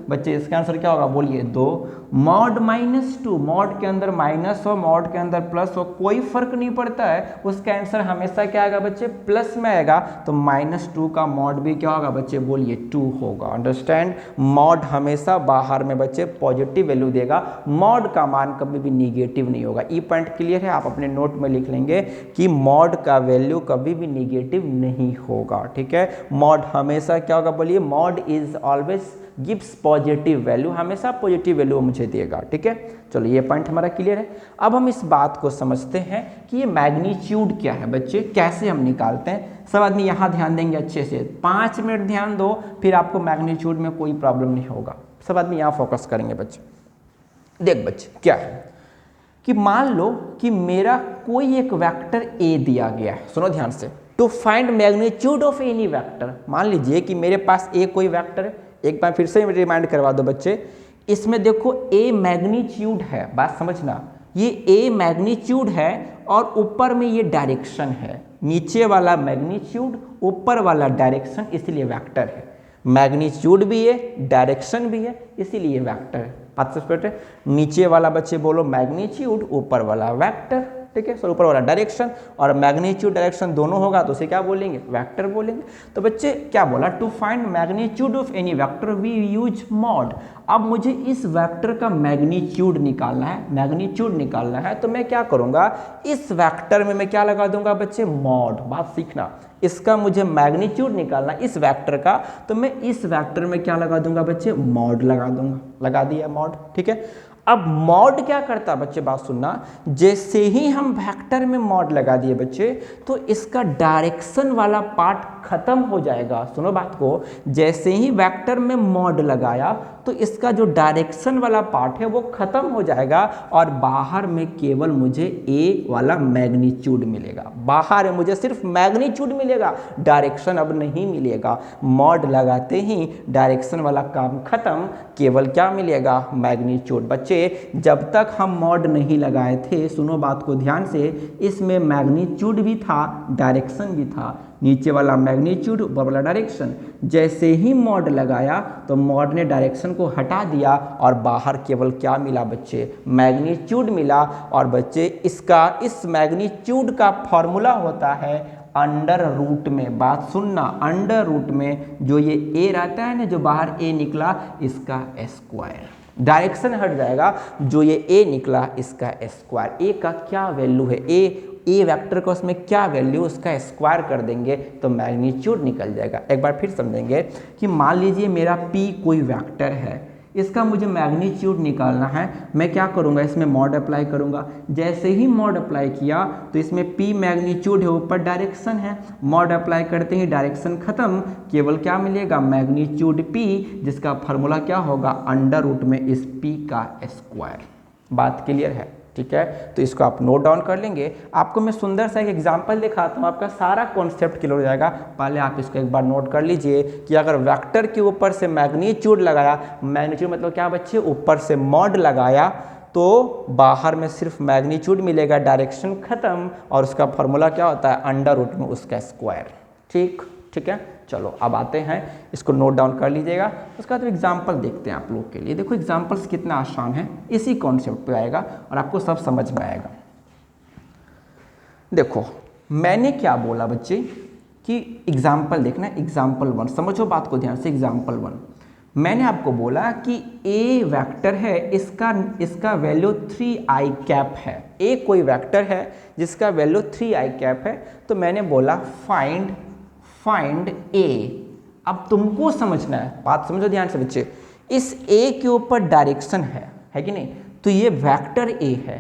S1: बच्चे इसका आंसर क्या होगा बोलिए 2। मॉड -2, मॉड के अंदर माइनस हो, मॉड के अंदर प्लस हो, कोई फर्क नहीं पड़ता है, उसका आंसर हमेशा क्या आएगा बच्चे, प्लस में आएगा। तो -2 का मॉड भी क्या होगा बच्चे बोलिए 2 होगा। अंडरस्टैंड, मॉड हमेशा बाहर में बच्चे पॉजिटिव वैल्यू देगा, मॉड का मान कभी भी निगेटिव नहीं होगा। ये पॉइंट क्लियर है, आप अपने नोट में लिख लेंगे कि मॉड का वैल्यू कभी भी निगेटिव नहीं होगा। ठीक है, मॉड हमेशा क्या होगा बोलिए, mod is always gives positive value, हमेशा पॉजिटिव वैल्यू मुझे देगा। ठीक है, चलो ये पॉइंट हमारा क्लियर है। अब हम इस बात को समझते हैं कि ये मैग्नीट्यूड क्या है बच्चे, कैसे हम निकालते हैं। सब आदमी यहाँ ध्यान देंगे अच्छे से, 5 मिनट ध्यान दो, फिर आपको मैग्नीट्यूड में कोई प्रॉब्लम नहीं होगा। सब आदमी यहाँ फोकस करेंगे बच्चे। देख बच्चे क्या है कि मान लो कि मेरा कोई एक वेक्टर ए दिया गया है, सुनो ध्यान से। To find magnitude of any vector, मान लीजिए कि मेरे पास ए कोई वेक्टर है। एक बार फिर से रिमाइंड करवा दो बच्चे, इसमें देखो ए मैग्नीट्यूड है, बात समझना, ये ए मैग्नीट्यूड है और ऊपर में ये डायरेक्शन है, नीचे वाला मैग्नीट्यूड ऊपर वाला डायरेक्शन, इसलिए वेक्टर है। मैग्नीट्यूड भी है, डायरेक्शन भी है, इसीलिए वेक्टर है। पार्टिसिपेट, नीचे वाला बच्चे बोलो मैग्नीट्यूड, ऊपर वाला वेक्टर। ठीक है। सो ऊपर वाला डायरेक्शन और मैग्नीट्यूड डायरेक्शन दोनों होगा तो उसे क्या बोलेंगे, वेक्टर बोलेंगे। तो बच्चे क्या बोला, to find magnitude of any vector we use mod. अब मुझे इस वेक्टर का मैग्नीट्यूड निकालना है, मैग्नीट्यूड निकालना है तो मैं क्या करूंगा, इस वेक्टर में मैं क्या लगा दूंगा बच्चे, मॉड। बात सीखना, इसका मुझे मैग्नीट्यूड निकालना इस वेक्टर का, तो मैं इस वेक्टर में क्या लगा दूंगा बच्चे, मॉड लगा दूंगा। लगा दिया मॉड, ठीक है। अब मॉड क्या करता है बच्चे, बात सुनना, जैसे ही हम वेक्टर में मॉड लगा दिए बच्चे तो इसका डायरेक्शन वाला पार्ट खत्म हो जाएगा। सुनो बात को, जैसे ही वेक्टर में मॉड लगाया तो इसका जो डायरेक्शन वाला पार्ट है वो खत्म हो जाएगा और बाहर में केवल मुझे ए वाला मैग्नीट्यूड मिलेगा। बाहर में मुझे सिर्फ मैग्नीट्यूड मिलेगा, डायरेक्शन अब नहीं मिलेगा। मॉड लगाते ही डायरेक्शन वाला काम खत्म, केवल क्या मिलेगा, मैग्नीट्यूड। बच्चे जब तक हम मॉड नहीं लगाए थे, सुनो बात को ध्यान से, इसमें मैग्नीट्यूड भी था, डायरेक्शन भी था। नीचे वाला मैग्नीट्यूड, ऊपर वाला डायरेक्शन। जैसे ही मॉड लगाया तो मॉड ने डायरेक्शन को हटा दिया और बाहर केवल क्या मिला बच्चे, मैग्नीट्यूड मिला। और बच्चे इसका, इस मैग्नीट्यूड का फॉर्मूला होता है अंडर रूट में। बात सुनना, अंडर रूट में जो ये ए रहता है ना, जो बाहर ए निकला, इसका स्क्वायर। डायरेक्शन हट जाएगा, जो ये ए निकला इसका स्क्वायर। ए का क्या वैल्यू है, ए वेक्टर का उसमें क्या वैल्यू, उसका स्क्वायर कर देंगे तो मैग्नीट्यूड निकल जाएगा। एक बार फिर समझेंगे कि मान लीजिए मेरा p कोई वेक्टर है, इसका मुझे मैग्नीट्यूड निकालना है। मैं क्या करूंगा, इसमें मॉड अप्लाई करूंगा। जैसे ही मॉड अप्लाई किया तो इसमें p मैग्नीट्यूड है, ऊपर डायरेक्शन है। मॉड अप्लाई करते ही डायरेक्शन खत्म, केवल क्या मिलेगा, मैग्नीट्यूड p, जिसका फार्मूला क्या होगा, अंडर रूट में इस p का स्क्वायर। बात क्लियर है, ठीक है। तो इसको आप नोट डाउन कर लेंगे। आपको मैं सुंदर सा एक एग्जांपल दिखाता हूँ, आपका सारा कॉन्सेप्ट क्लियर हो जाएगा। पहले आप इसको एक बार नोट कर लीजिए कि अगर वेक्टर के ऊपर से मैग्नीट्यूड लगाया, मैग्नीट्यूड मतलब क्या बच्चे, ऊपर से मॉड लगाया, तो बाहर में सिर्फ मैग्नीट्यूड मिलेगा, डायरेक्शन खत्म, और उसका फॉर्मूला क्या होता है, अंडर रूट में उसका स्क्वायर। ठीक है। चलो अब आते हैं, इसको नोट डाउन कर लीजिएगा। उसका तो एग्जाम्पल देखते हैं आप लोग के लिए। देखो एग्जाम्पल्स कितना आसान है, इसी कॉन्सेप्ट पे आएगा और आपको सब समझ में आएगा। देखो मैंने क्या बोला बच्चे कि एग्जाम्पल देखना, एग्जाम्पल 1, समझो बात को ध्यान से। एग्जाम्पल 1 मैंने आपको बोला कि ए वेक्टर है, इसका वैल्यू 3i कैप है। ए कोई वेक्टर है जिसका वैल्यू 3i कैप है, तो मैंने बोला फाइंड ए। अब तुमको समझना है, बात समझो ध्यान से बच्चे। इस ए के ऊपर डायरेक्शन है कि नहीं, तो ये वेक्टर ए है।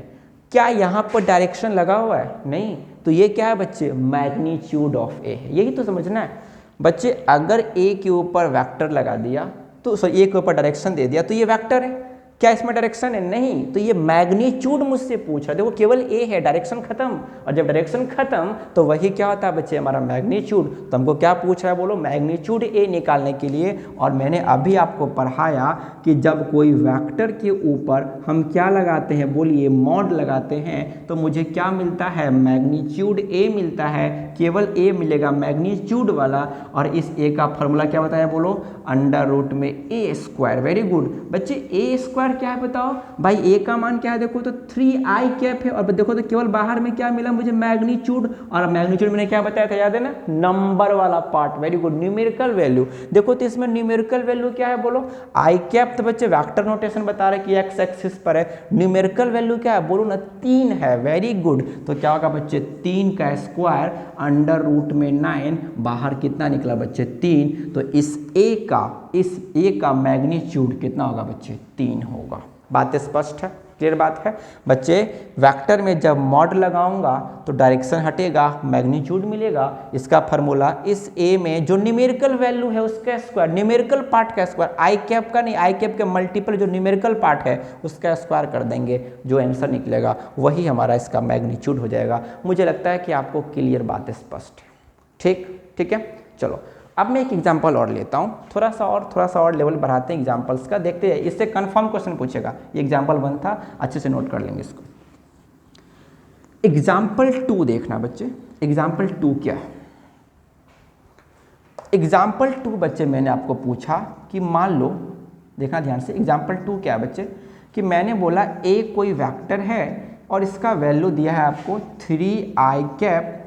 S1: क्या यहाँ पर डायरेक्शन लगा हुआ है, नहीं, तो ये क्या है बच्चे, मैग्नीट्यूड ऑफ ए है। यही तो समझना है बच्चे। अगर ए के ऊपर वेक्टर लगा दिया तो ए के ऊपर डायरेक्शन दे दिया तो ये वेक्टर है। क्या इसमें डायरेक्शन है, नहीं, तो ये मैग्नीट्यूड मुझसे पूछ रहा। देखो केवल ए है, डायरेक्शन खत्म, और जब डायरेक्शन खत्म तो वही क्या होता है बच्चे, हमारा मैग्नीट्यूड। तो हमको क्या पूछ रहा है, बोलो मैग्नीट्यूड ए निकालने के लिए। और मैंने अभी आपको पढ़ाया कि जब कोई वेक्टर के ऊपर हम क्या लगाते हैं, बोलिए मॉड लगाते हैं, तो मुझे क्या मिलता है, मैग्नीट्यूड ए मिलता है। केवल ए मिलेगा मैग्नीट्यूड वाला, और इस ए का फॉर्मूला क्या बताया, बोलो अंडर रूट में ए स्क्वायर। वेरी गुड बच्चे, ए स्क्वायर क्या है बताओ भाई, ए का मान क्या है, देखो तो 3i कैप है, और देखो तो केवल बाहर में क्या मिला मुझे, मैग्नीट्यूड। और मैग्नीट्यूड मैंने क्या बताया था, याद है ना, नंबर वाला part. Very good, numerical value. देखो तो इसमें न्यूमेरिकल वैल्यू क्या है, बोलो i कैप। तो बच्चे वेक्टर नोटेशन बता रहे कि एक्स एक्सिस पर है, न्यूमेरिकल वैल्यू क्या है, बोलो ना 3 है। वेरी गुड, तो क्या होगा बच्चे, 3 का स्क्वायर अंडर रूट में 9, बाहर कितना निकला बच्चे, 3। तो इस ए का मैग्नीट्यूड कितना होगा बच्चे, 3 होगा। बात स्पष्ट है, क्लियर बात है बच्चे। वेक्टर में जब मॉड लगाऊंगा तो डायरेक्शन हटेगा, मैग्नीट्यूड मिलेगा। इसका फार्मूला इस ए में जो न्यूमेरिकल वैल्यू है उसका स्क्वायर, न्यूमेरिकल पार्ट का स्क्वायर, आई कैप का नहीं, आई कैप के मल्टीपल जो न्यूमेरिकल पार्ट है उसका स्क्वायर कर देंगे, जो आंसर निकलेगा वही हमारा इसका मैग्नीट्यूड हो जाएगा। मुझे लगता है कि आपको क्लियर बात स्पष्ट है। ठीक है। चलो अब मैं एक एग्जांपल और लेता हूँ, थोड़ा सा और लेवल बढ़ाते हैं एग्जांपल्स का, देखते हैं इससे कंफर्म क्वेश्चन पूछेगा। ये एग्जांपल 1 था, अच्छे से नोट कर लेंगे इसको। एग्जांपल 2 देखना बच्चे, एग्जांपल 2 क्या है। एग्जांपल 2 बच्चे मैंने आपको पूछा कि मान लो, देखना ध्यान से, एग्जांपल 2 क्या है बच्चे, कि मैंने बोला ए कोई वेक्टर है और इसका वैल्यू दिया है आपको 3i cap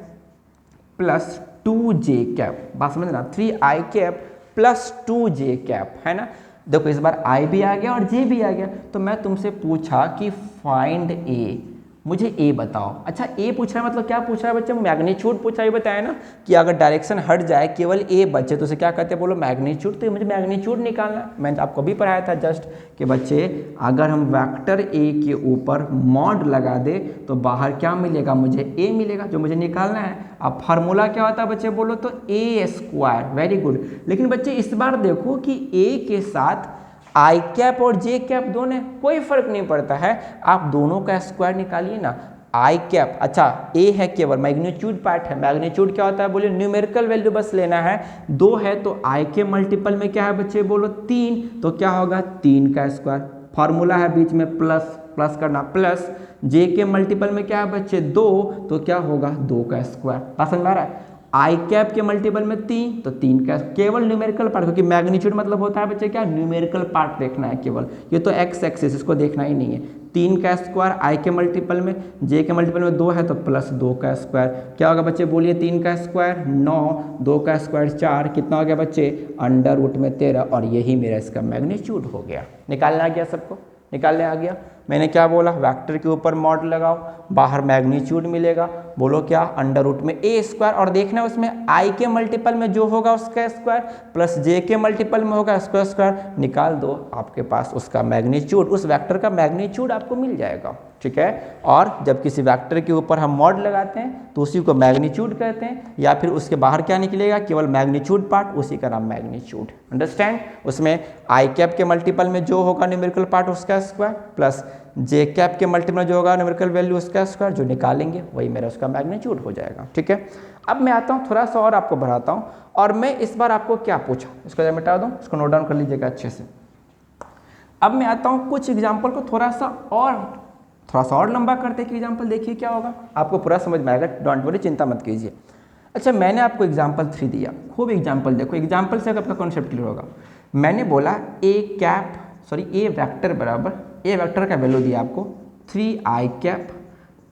S1: plus 2j cap. बात समझना, 3i cap plus 2j cap, है ना। देखो इस बार i भी आ गया और j भी आ गया, तो मैं तुमसे पूछा कि फाइंड a, मुझे a बताओ। अच्छा a पूछ रहा है मतलब क्या पूछ रहा है बच्चे, मैग्नीट्यूड पूछ रहा है। बताया ना कि अगर डायरेक्शन हट जाए केवल a बचे तो उसे क्या कहते हैं, बोलो मैग्नीट्यूड। तो मुझे मैग्नीट्यूड निकालना है। मैंने आपको भी पढ़ाया था जस्ट कि बच्चे अगर हम वेक्टर a के ऊपर मॉड लगा दे तो बाहर क्या मिलेगा, मुझे a मिलेगा, जो मुझे निकालना है। अब फार्मूला क्या होता है बच्चे, बोलो तो a स्क्वायर। Very good. लेकिन बच्चे इस बार देखो कि a के साथ आई कैप और जे कैप दोनों, कोई फर्क नहीं पड़ता है, आप दोनों का स्क्वायर निकालिए ना। आई कैप, अच्छा ए है केवल मैग्नीट्यूड पार्ट है। मैग्नीट्यूड क्या होता है, बोलिए न्यूमेरिकल वैल्यू बस लेना है। 2 है तो आई के मल्टीपल में क्या है बच्चे, बोलो 3, तो क्या होगा 3 का स्क्वायर। फार्मूला है बीच में प्लस, प्लस करना, प्लस जे के मल्टीपल में क्या है बच्चे 2, तो क्या होगा 2 का स्क्वायर। बात समझ में आ रहा है। आई कैप के मल्टीपल में 3, तो 3 का केवल न्यूमेरिकल पार्ट, क्योंकि मैग्नीट्यूड मतलब होता है बच्चे क्या, न्यूमेरिकल पार्ट देखना है केवल, ये तो एक्स एक्सिस इसको देखना ही नहीं है। 3 का स्क्वायर आई के मल्टीपल में, जे के मल्टीपल में 2 है तो प्लस 2 का स्क्वायर। क्या होगा बच्चे, बोलिए 3 का स्क्वायर 9, 2 का स्क्वायर 4, कितना हो गया बच्चे अंडर रूट में 13, और यही मेरा इसका मैग्नीट्यूड हो गया। निकालना आ गया सबको, निकालने आ गया। मैंने क्या बोला, वेक्टर के ऊपर मॉड लगाओ, बाहर मैग्नीट्यूड मिलेगा, बोलो क्या अंडर रूट में ए स्क्वायर, और देखना उसमें आई के मल्टीपल में जो होगा उसका स्क्वायर प्लस जे के मल्टीपल में होगा उसका स्क्वायर, निकाल दो, आपके पास उसका मैग्नीट्यूड, उस वेक्टर का मैग्नीट्यूड आपको मिल जाएगा। ठीक है। और जब किसी वेक्टर के ऊपर हम मॉड लगाते हैं तो उसी को मैग्नीट्यूड कहते हैं, या फिर उसके बाहर क्या निकलेगा, केवल मैग्नीट्यूड पार्ट, उसी का नाम मैग्नीट्यूड। अंडरस्टैंड। उसमें आई कैप के मल्टीपल में जो होगा न्यूमेरिकल पार्ट उसका स्क्वायर प्लस जे कैप के मल्टीपल में जो होगा न्यूमेरिकल वैल्यू उसका स्क्वायर, जो निकालेंगे वही मेरा उसका मैग्नीट्यूड हो जाएगा। ठीक है। अब मैं आता हूँ थोड़ा सा और आपको बढ़ाता हूँ, और मैं इस बार आपको क्या पूछा इसको जरा मिटा दूँ, इसको नोट डाउन कर लीजिएगा अच्छे से। अब मैं आता हूँ कुछ एग्जाम्पल को थोड़ा सा और लंबा करते कि एग्जाम्पल देखिए क्या होगा, आपको पूरा समझ में आएगा, डोंट वरी, चिंता मत कीजिए। अच्छा मैंने आपको एग्जाम्पल 3 दिया, खूब एग्जाम्पल देखो, एग्जाम्पल से आपका कॉन्सेप्ट क्लियर होगा। मैंने बोला ए वेक्टर बराबर, ए वेक्टर का वैल्यू दिया आपको 3i cap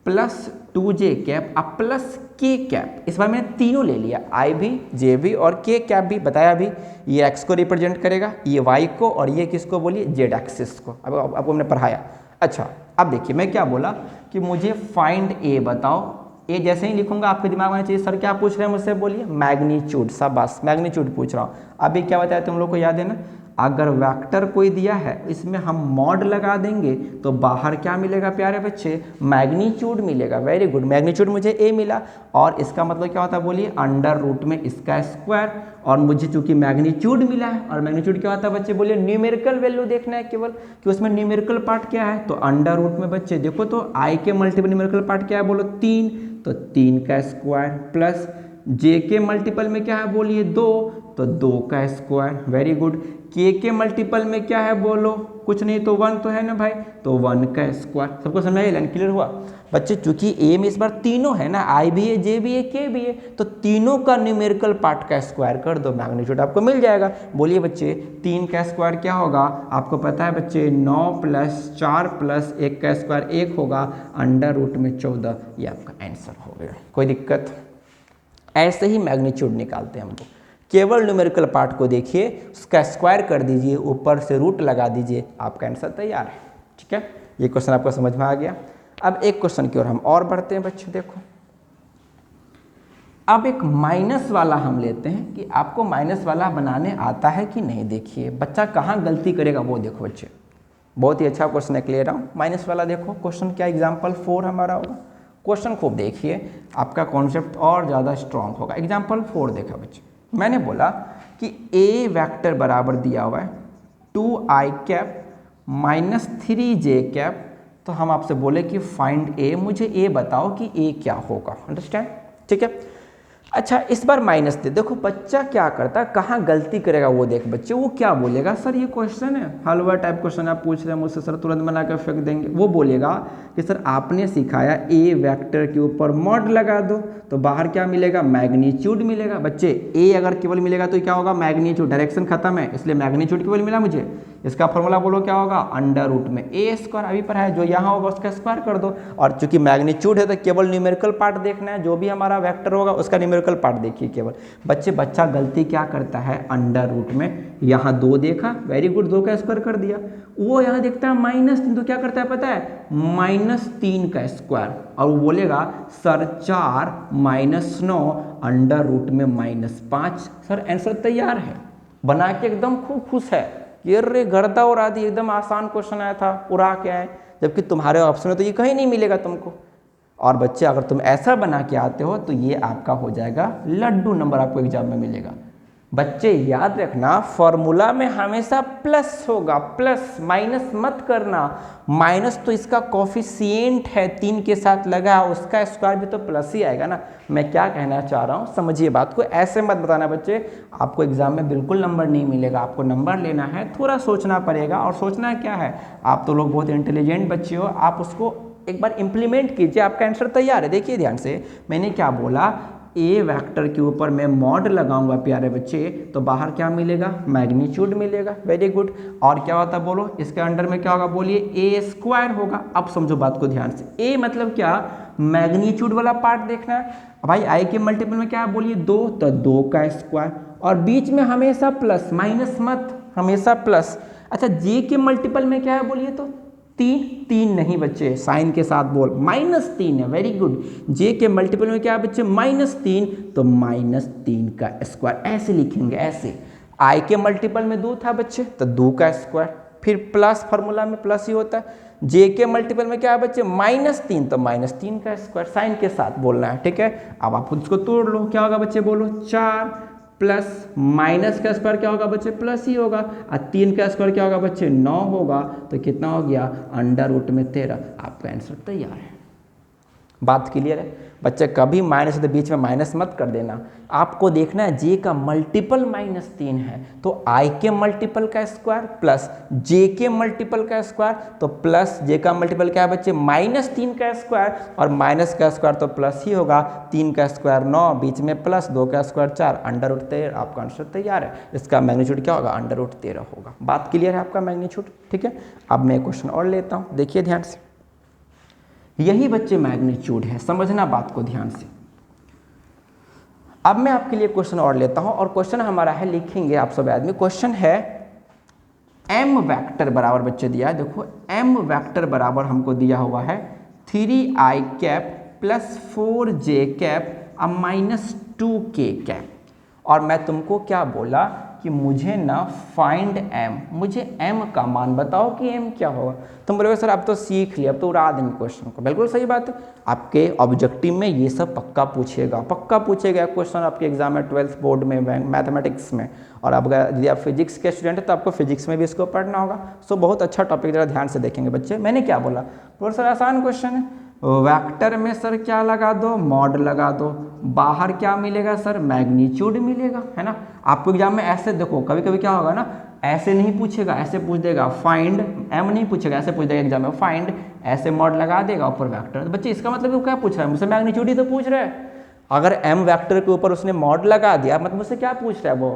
S1: plus 2j cap अब प्लस k कैप। इस बार मैंने तीनों ले लिया, i भी, j भी और k कैप भी। बताया भी ये x को रिप्रेजेंट करेगा, ये y को, और ये किसको बोलिए z एक्सिस को। अब आपको हमने पढ़ाया। अच्छा अब देखिए मैं क्या बोला कि मुझे फाइंड a बताओ। ए जैसे ही लिखूंगा आपके दिमाग में आना चाहिए सर क्या पूछ रहे हैं मुझसे, बोलिए मैग्नीट्यूड। शाबाश, मैग्नीट्यूड पूछ रहा हूँ। अभी क्या बताया तुम लोग को याद है ना, अगर वेक्टर कोई दिया है इसमें हम मॉड लगा देंगे तो बाहर क्या मिलेगा प्यारे बच्चे, मैग्नीट्यूड मिलेगा। वेरी गुड, मैग्नीट्यूड मुझे ए मिला, और इसका मतलब क्या होता है बोलिए अंडर रूट में इसका स्क्वायर, और मुझे चूंकि मैग्नीट्यूड मिला है, और मैग्नीट्यूड क्या होता है बच्चे, बोलिए न्यूमेरिकल वैल्यू देखना है केवल कि उसमें न्यूमेरिकल पार्ट क्या है, तो अंडर रूट में बच्चे देखो तो आई के मल्टीपल न्यूमेरिकल पार्ट क्या है, बोलो 3, तो 3 का स्क्वायर प्लस जे के मल्टीपल में क्या है बोलिए 2, तो 2 का स्क्वायर। Very good. के मल्टीपल में क्या है बोलो, कुछ नहीं तो 1 तो है ना भाई, तो 1 का स्क्वायर। सबको समझ आई, लाइन क्लियर हुआ बच्चे। चूंकि ए में इस बार तीनों है ना, आई भी है, जे भी है, के भी है, तो तीनों का न्यूमेरिकल पार्ट का स्क्वायर कर दो, मैग्नीट्यूड आपको मिल जाएगा। बोलिए बच्चे 3 का स्क्वायर क्या होगा, आपको पता है बच्चे 9 प्लस 4 प्लस 1 का स्क्वायर 1 होगा, अंडर रूट में 14, ये आपका आंसर हो गया। कोई दिक्कत, ऐसे ही मैग्नीट्यूड निकालते हैं हम लोग। केवल न्यूमेरिकल पार्ट को देखिए, उसका स्क्वायर कर दीजिए, ऊपर से रूट लगा दीजिए, आपका आंसर तैयार है। ठीक है, ये क्वेश्चन आपको समझ में आ गया। अब एक क्वेश्चन की ओर हम और बढ़ते हैं बच्चे। देखो अब एक माइनस वाला हम लेते हैं कि आपको माइनस वाला बनाने आता है कि नहीं। देखिए बच्चा कहाँ गलती करेगा वो देखो बच्चे, बहुत ही अच्छा क्वेश्चन है, ले रहा हूँ माइनस वाला। देखो क्वेश्चन क्या, एग्जाम्पल 4 हमारा होगा। क्वेश्चन खूब देखिए, आपका कॉन्सेप्ट और ज़्यादा स्ट्रांग होगा। एग्जाम्पल 4 देखा बच्चे, मैंने बोला कि ए वेक्टर बराबर दिया हुआ है 2i cap minus 3j cap, तो हम आपसे बोले कि फाइंड ए, मुझे ए बताओ कि ए क्या होगा। अंडरस्टैंड, ठीक है। अच्छा इस बार माइनस दे, देखो बच्चा क्या करता है, कहाँ गलती करेगा वो देख बच्चे, वो क्या बोलेगा, सर ये क्वेश्चन है हलवा टाइप क्वेश्चन आप पूछ रहे हैं मुझसे, सर तुरंत बना कर फेंक देंगे। वो बोलेगा कि सर आपने सिखाया ए वेक्टर के ऊपर मॉड लगा दो तो बाहर क्या मिलेगा, मैग्नीट्यूड मिलेगा। बच्चे ए अगर केवल मिलेगा तो क्या होगा, मैग्नीट्यूड, डायरेक्शन खत्म है, इसलिए मैग्नीट्यूड केवल मिला मुझे। इसका फॉर्मूला बोलो क्या होगा, अंडर रूट में ए स्क्वायर अभी पर है, जो यहाँ होगा उसका स्क्वायर कर दो। और चूंकि मैग्नीट्यूड है तो केवल न्यूमेरिकल पार्ट देखना है, जो भी हमारा वेक्टर होगा उसका न्यूमेरिकल पार्ट देखिए केवल। बच्चा गलती क्या करता है, अंडर रूट में यहाँ 2 देखा, वेरी गुड, 2 का स्क्वायर कर दिया। वो यहाँ देखता है -3, तो क्या करता है पता है, -3 का स्क्वायर, और वो बोलेगा सर 4 - 9 अंडर रूट में -5। सर आंसर तैयार है, बना के एकदम खूब खुश है, ये रे गर्दा और आदि एकदम आसान क्वेश्चन आया था, उड़ा के आए, जबकि तुम्हारे ऑप्शन में तो ये कहीं नहीं मिलेगा तुमको। और बच्चे अगर तुम ऐसा बना के आते हो तो ये आपका हो जाएगा लड्डू नंबर, आपको एग्जाम में मिलेगा। बच्चे याद रखना, फॉर्मूला में हमेशा प्लस होगा, प्लस, माइनस मत करना। माइनस तो इसका कॉफिशिएंट है, 3 के साथ लगा, उसका स्क्वायर भी तो प्लस ही आएगा ना। मैं क्या कहना चाह रहा हूँ समझिए बात को, ऐसे मत बताना बच्चे, आपको एग्जाम में बिल्कुल नंबर नहीं मिलेगा। आपको नंबर लेना है, थोड़ा सोचना पड़ेगा, और सोचना क्या है, आप तो लोग बहुत इंटेलिजेंट बच्चे हो, आप उसको एक बार इम्प्लीमेंट कीजिए, आपका आंसर तैयार है। देखिए ध्यान से, मैंने क्या बोला, ए वेक्टर के ऊपर मैं मॉड लगाऊंगा प्यारे बच्चे, तो बाहर क्या मिलेगा, मैग्नीट्यूड मिलेगा, वेरी गुड। और क्या होता है बोलो, इसके अंडर में क्या होगा, बोलिए ए स्क्वायर होगा। अब समझो बात को ध्यान से, ए मतलब क्या, मैग्नीट्यूड वाला पार्ट देखना है भाई। आई के मल्टीपल में क्या है बोलिए, 2, तो 2 का स्क्वायर, और बीच में हमेशा प्लस, माइनस मत, हमेशा प्लस। अच्छा जे के मल्टीपल में क्या है बोलिए, तो 3 नहीं बच्चे, साइन के साथ बोल, -3 है, वेरी गुड। जे के मल्टीपल में क्या है बच्चे, -3, तो -3 का स्क्वायर, ऐसे लिखेंगे ऐसे। आई के मल्टीपल में 2 था बच्चे, तो 2 का स्क्वायर, फिर प्लस, फार्मूला में प्लस ही होता है। जे के मल्टीपल में क्या है बच्चे, -3, तो -3 का स्क्वायर, साइन के साथ बोलना है, ठीक है। अब आप उसको तोड़ लो, क्या होगा बच्चे बोलो, 4 प्लस माइनस का स्क्वायर क्या होगा बच्चे, प्लस ही होगा, और 3 का स्क्वायर क्या होगा बच्चे, 9 होगा, तो कितना हो गया, अंडर रूट में 13। आपका आंसर तैयार है। बात क्लियर है बच्चे, कभी माइनस तो बीच में माइनस मत कर देना। आपको देखना है जे का मल्टीपल -3 है, तो आई के मल्टीपल का स्क्वायर प्लस जे के मल्टीपल का स्क्वायर, तो प्लस जे का मल्टीपल क्या है बच्चे, -3 का स्क्वायर, और माइनस का स्क्वायर तो प्लस ही होगा, 3 का स्क्वायर 9, बीच में प्लस, 2 का स्क्वायर 4, अंडर रूट 13। आपका आंसर तैयार है। इसका मैग्नीट्यूड क्या होगा, अंडर रूट 13 होगा। बात क्लियर है आपका मैग्नीट्यूड, ठीक है। अब मैं क्वेश्चन और लेता हूँ, देखिए ध्यान से, यही बच्चे मैग्नीट्यूड है, समझना बात को ध्यान से। अब मैं आपके लिए क्वेश्चन और लेता हूं, और क्वेश्चन हमारा है, लिखेंगे आप सब आदमी, क्वेश्चन है m वेक्टर बराबर बच्चे दिया है, देखो m वेक्टर बराबर हमको दिया हुआ है 3i cap plus 4j cap अब -2k कैप। और मैं तुमको क्या बोला कि मुझे ना फाइंड m, मुझे m का मान बताओ कि m क्या होगा। तुम बोलोगे सर अब तो सीख लिया, अब तो उड़ा देंगे क्वेश्चन को। बिल्कुल सही बात है, आपके ऑब्जेक्टिव में ये सब पक्का पूछेगा, पक्का पूछेगा क्वेश्चन आपके एग्जाम में, 12th बोर्ड में, मैथमेटिक्स में। और अब अगर यदि आप फिजिक्स के स्टूडेंट हैं तो आपको फिजिक्स में भी इसको पढ़ना होगा। सो बहुत अच्छा टॉपिक, जरा ध्यान से देखेंगे बच्चे। मैंने क्या बोला, तो सर आसान क्वेश्चन है, वेक्टर में सर क्या लगा दो, मॉड लगा दो, बाहर क्या मिलेगा सर, मैग्नीट्यूड मिलेगा, है ना। आपको एग्जाम में ऐसे देखो, कभी कभी क्या होगा ना, ऐसे नहीं पूछेगा, ऐसे पूछ देगा फाइंड, एम नहीं पूछेगा, ऐसे पूछ देगा एग्जाम में फाइंड, ऐसे मॉड लगा देगा ऊपर वेक्टर। तो बच्चे इसका मतलब क्या पूछ रहा है मुझसे, मैग्नीट्यूड ही तो पूछ रहा है। अगर एम वेक्टर के ऊपर उसने मॉड लगा दिया, मतलब मुझसे क्या पूछ रहा है वो।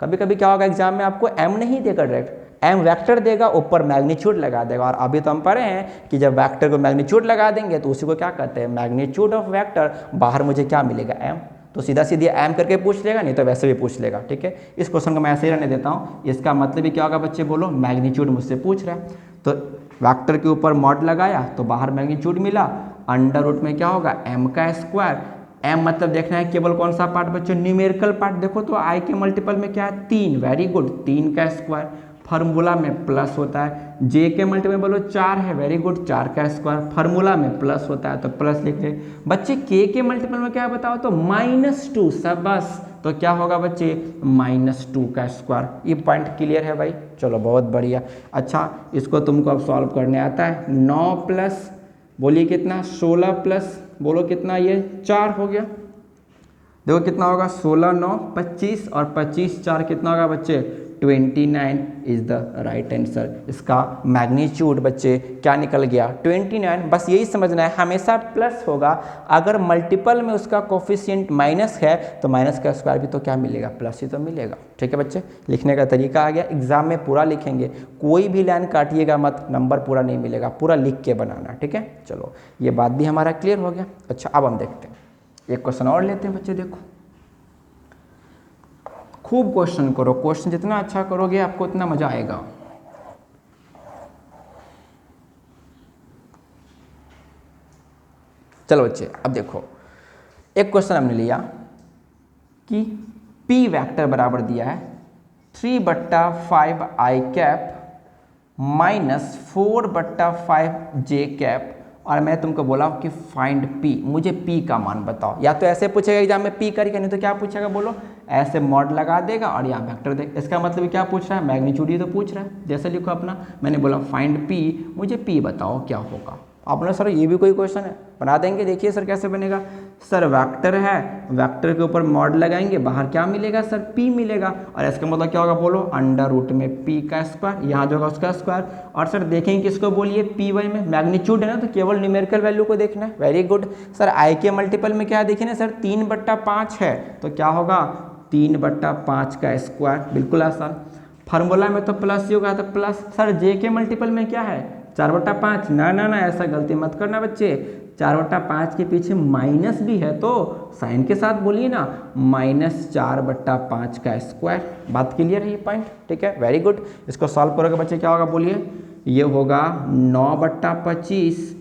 S1: कभी कभी क्या होगा एग्जाम में, आपको एम नहीं देगा डायरेक्ट, एम वेक्टर देगा, ऊपर मैग्नीट्यूड लगा देगा। और अभी तो हम पढ़े हैं कि जब वेक्टर को मैग्नीट्यूड लगा देंगे तो उसी को क्या कहते हैं, मैग्नीट्यूड ऑफ वेक्टर। बाहर मुझे क्या मिलेगा, एम, तो सीधा सीधी एम करके पूछ लेगा, नहीं तो वैसे भी पूछ लेगा, ठीक है। इस क्वेश्चन को मैं ऐसे ही रहने देता हूँ। इसका मतलब ही क्या होगा बच्चे बोलो, मैग्नीट्यूड मुझसे पूछ रहा है, तो वेक्टर के ऊपर मॉड लगाया तो बाहर मैग्नीट्यूड मिला, अंडर रूट में क्या होगा, एम का स्क्वायर। एम मतलब देखना है केवल कौन सा पार्ट बच्चों, न्यूमेरिकल पार्ट। देखो तो आई के मल्टीपल में क्या है, 3, वेरी गुड, 3 का स्क्वायर, फार्मूला में प्लस होता है। जे के मल्टीपल में बोलो 4 है, वेरी गुड, 4 का स्क्वायर, फार्मूला में प्लस होता है तो प्लस लिख ले। बच्चे के मल्टीपल में क्या है बताओ तो -2, सब बस, तो क्या होगा बच्चे, -2 का स्क्वायर। ये पॉइंट क्लियर है भाई, चलो बहुत बढ़िया। अच्छा इसको तुमको अब सॉल्व करने आता है, 9 प्लस बोलिए कितना, 16 प्लस बोलो कितना, ये 4 हो गया। देखो कितना होगा, 16 9 25, और 25 4 कितना होगा बच्चे, 29 इज द राइट आंसर। इसका मैग्नीट्यूड बच्चे क्या निकल गया 29। बस यही समझना है, हमेशा प्लस होगा, अगर मल्टीपल में उसका कोफिशिएंट माइनस है तो माइनस का स्क्वायर भी तो क्या मिलेगा, प्लस ही तो मिलेगा। ठीक है बच्चे, लिखने का तरीका आ गया। एग्जाम में पूरा लिखेंगे, कोई भी लाइन काटिएगा मत, नंबर पूरा नहीं मिलेगा, पूरा लिख के बनाना। ठीक है, चलो ये बात भी हमारा क्लियर हो गया। अच्छा अब हम देखते हैं, एक क्वेश्चन और लेते हैं बच्चे। देखो खूब क्वेश्चन करो, क्वेश्चन जितना अच्छा करोगे आपको उतना मजा आएगा। चलो बच्चे अब देखो, एक क्वेश्चन हमने लिया कि P वेक्टर बराबर दिया है 3/5 i cap minus 4/5 j cap, और मैं तुमको बोला कि फाइंड P, मुझे P का मान बताओ। या तो ऐसे पूछेगा एग्जाम में P करके, नहीं तो क्या पूछेगा बोलो, ऐसे मॉड लगा देगा और यहाँ वेक्टर दे। इसका मतलब क्या पूछ रहा है, मैग्नीट्यूड ही तो पूछ रहा है। जैसे लिखो अपना, मैंने बोला फाइंड P, मुझे P बताओ क्या होगा। आपने सर ये भी कोई क्वेश्चन है, बना देंगे। देखिए सर कैसे बनेगा, सर वेक्टर है, वेक्टर के ऊपर मॉड लगाएंगे, बाहर क्या मिलेगा सर P मिलेगा, और इसका मतलब क्या होगा बोलो, अंडर रूट में P का स्क्वायर, यहाँ जो होगा उसका स्क्वायर। और सर देखेंगे किसको बोलिए, Py में मैग्नीट्यूड है ना, तो केवल न्यूमेरिकल वैल्यू को देखना है। वेरी गुड सर, I के मल्टीपल में क्या देखिए ना सर, 3/5 है, तो क्या होगा 3/5 का स्क्वायर, बिल्कुल आसान। फार्मूला में तो प्लस ही होगा, तो प्लस। सर J के मल्टीपल में क्या है 4/5, ना ना ना ऐसा गलती मत करना बच्चे, 4/5 के पीछे माइनस भी है तो साइन के साथ बोलिए ना, -4/5 का स्क्वायर। बात क्लियर है ये पॉइंट, ठीक है वेरी गुड। इसको सॉल्व करोगे बच्चे क्या होगा बोलिए, ये होगा 9/25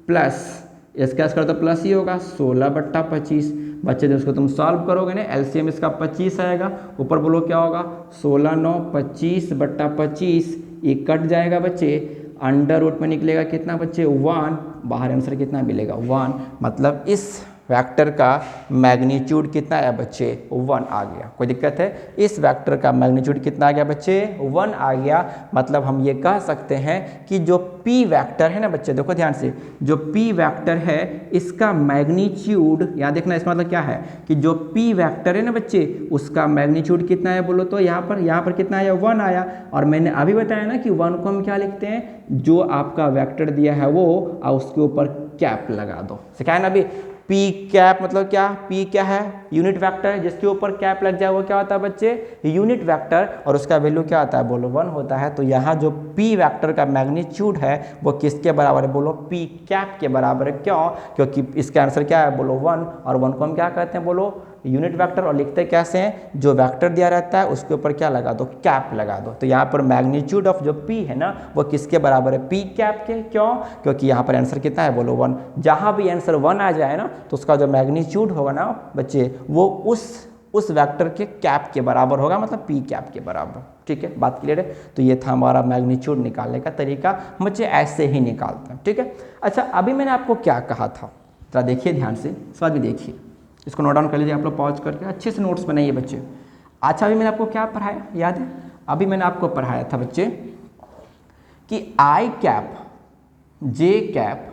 S1: प्लस इसका स्क्वायर तो प्लस ही होगा 16/25। बच्चे जब इसको तुम सॉल्व करोगे ना, एलसीएम इसका 25 आएगा, ऊपर बोलो क्या होगा 16 9 25/25, ये कट जाएगा बच्चे, अंडर रूट में निकलेगा कितना बच्चे 1, बाहर आंसर कितना मिलेगा 1। मतलब इस वेक्टर का मैग्नीट्यूड कितना आया बच्चे 1 आ गया। कोई दिक्कत है, इस वेक्टर का मैग्नीट्यूड कितना आ गया बच्चे 1 आ गया। मतलब हम ये कह सकते हैं कि जो P वेक्टर है ना बच्चे, देखो ध्यान से, जो P वेक्टर है इसका मैग्नीट्यूड, यहाँ देखना इसका मतलब क्या है कि जो P वेक्टर है ना बच्चे उसका मैग्नीट्यूड कितना है बोलो तो यहाँ पर कितना आया 1 आया। और मैंने अभी बताया ना कि 1 को हम क्या लिखते हैं, जो आपका वेक्टर दिया है वो और उसके ऊपर कैप लगा दो। सिखाया ना अभी, P कैप मतलब क्या, P क्या है यूनिट वेक्टर है, जिसके ऊपर कैप लग जाए वो क्या होता है बच्चे यूनिट वेक्टर, और उसका वैल्यू क्या होता है बोलो 1 होता है। तो यहाँ जो P वेक्टर का मैग्नीट्यूड है वो किसके बराबर है बोलो, P कैप के बराबर है। क्यों, क्योंकि इसका आंसर क्या है बोलो 1, और 1 को हम क्या कहते हैं बोलो यूनिट वेक्टर, और लिखते कैसे हैं, जो वेक्टर दिया रहता है उसके ऊपर क्या लगा दो, कैप लगा दो। तो यहाँ पर मैग्नीट्यूड ऑफ जो P है ना वो किसके बराबर है, P कैप के। क्यों, क्योंकि यहाँ पर आंसर कितना है बोलो 1। जहाँ भी आंसर 1 आ जाए ना तो उसका जो मैग्नीट्यूड होगा ना बच्चे वो उस वेक्टर के कैप के बराबर होगा, मतलब P कैप के बराबर। ठीक है, बात क्लियर है। तो ये था हमारा मैग्नीट्यूड निकालने का तरीका, बच्चे ऐसे ही निकालते हैं। ठीक है, अच्छा अभी मैंने आपको क्या कहा था, जरा देखिए ध्यान से, स्वाद भी देखिए, इसको नोट डाउन कर लीजिए आप लोग, पॉज करके अच्छे से नोट्स बनाइए बच्चे। अच्छा अभी मैंने आपको क्या पढ़ाया याद है, अभी मैंने आपको पढ़ाया था बच्चे कि I कैप, J कैप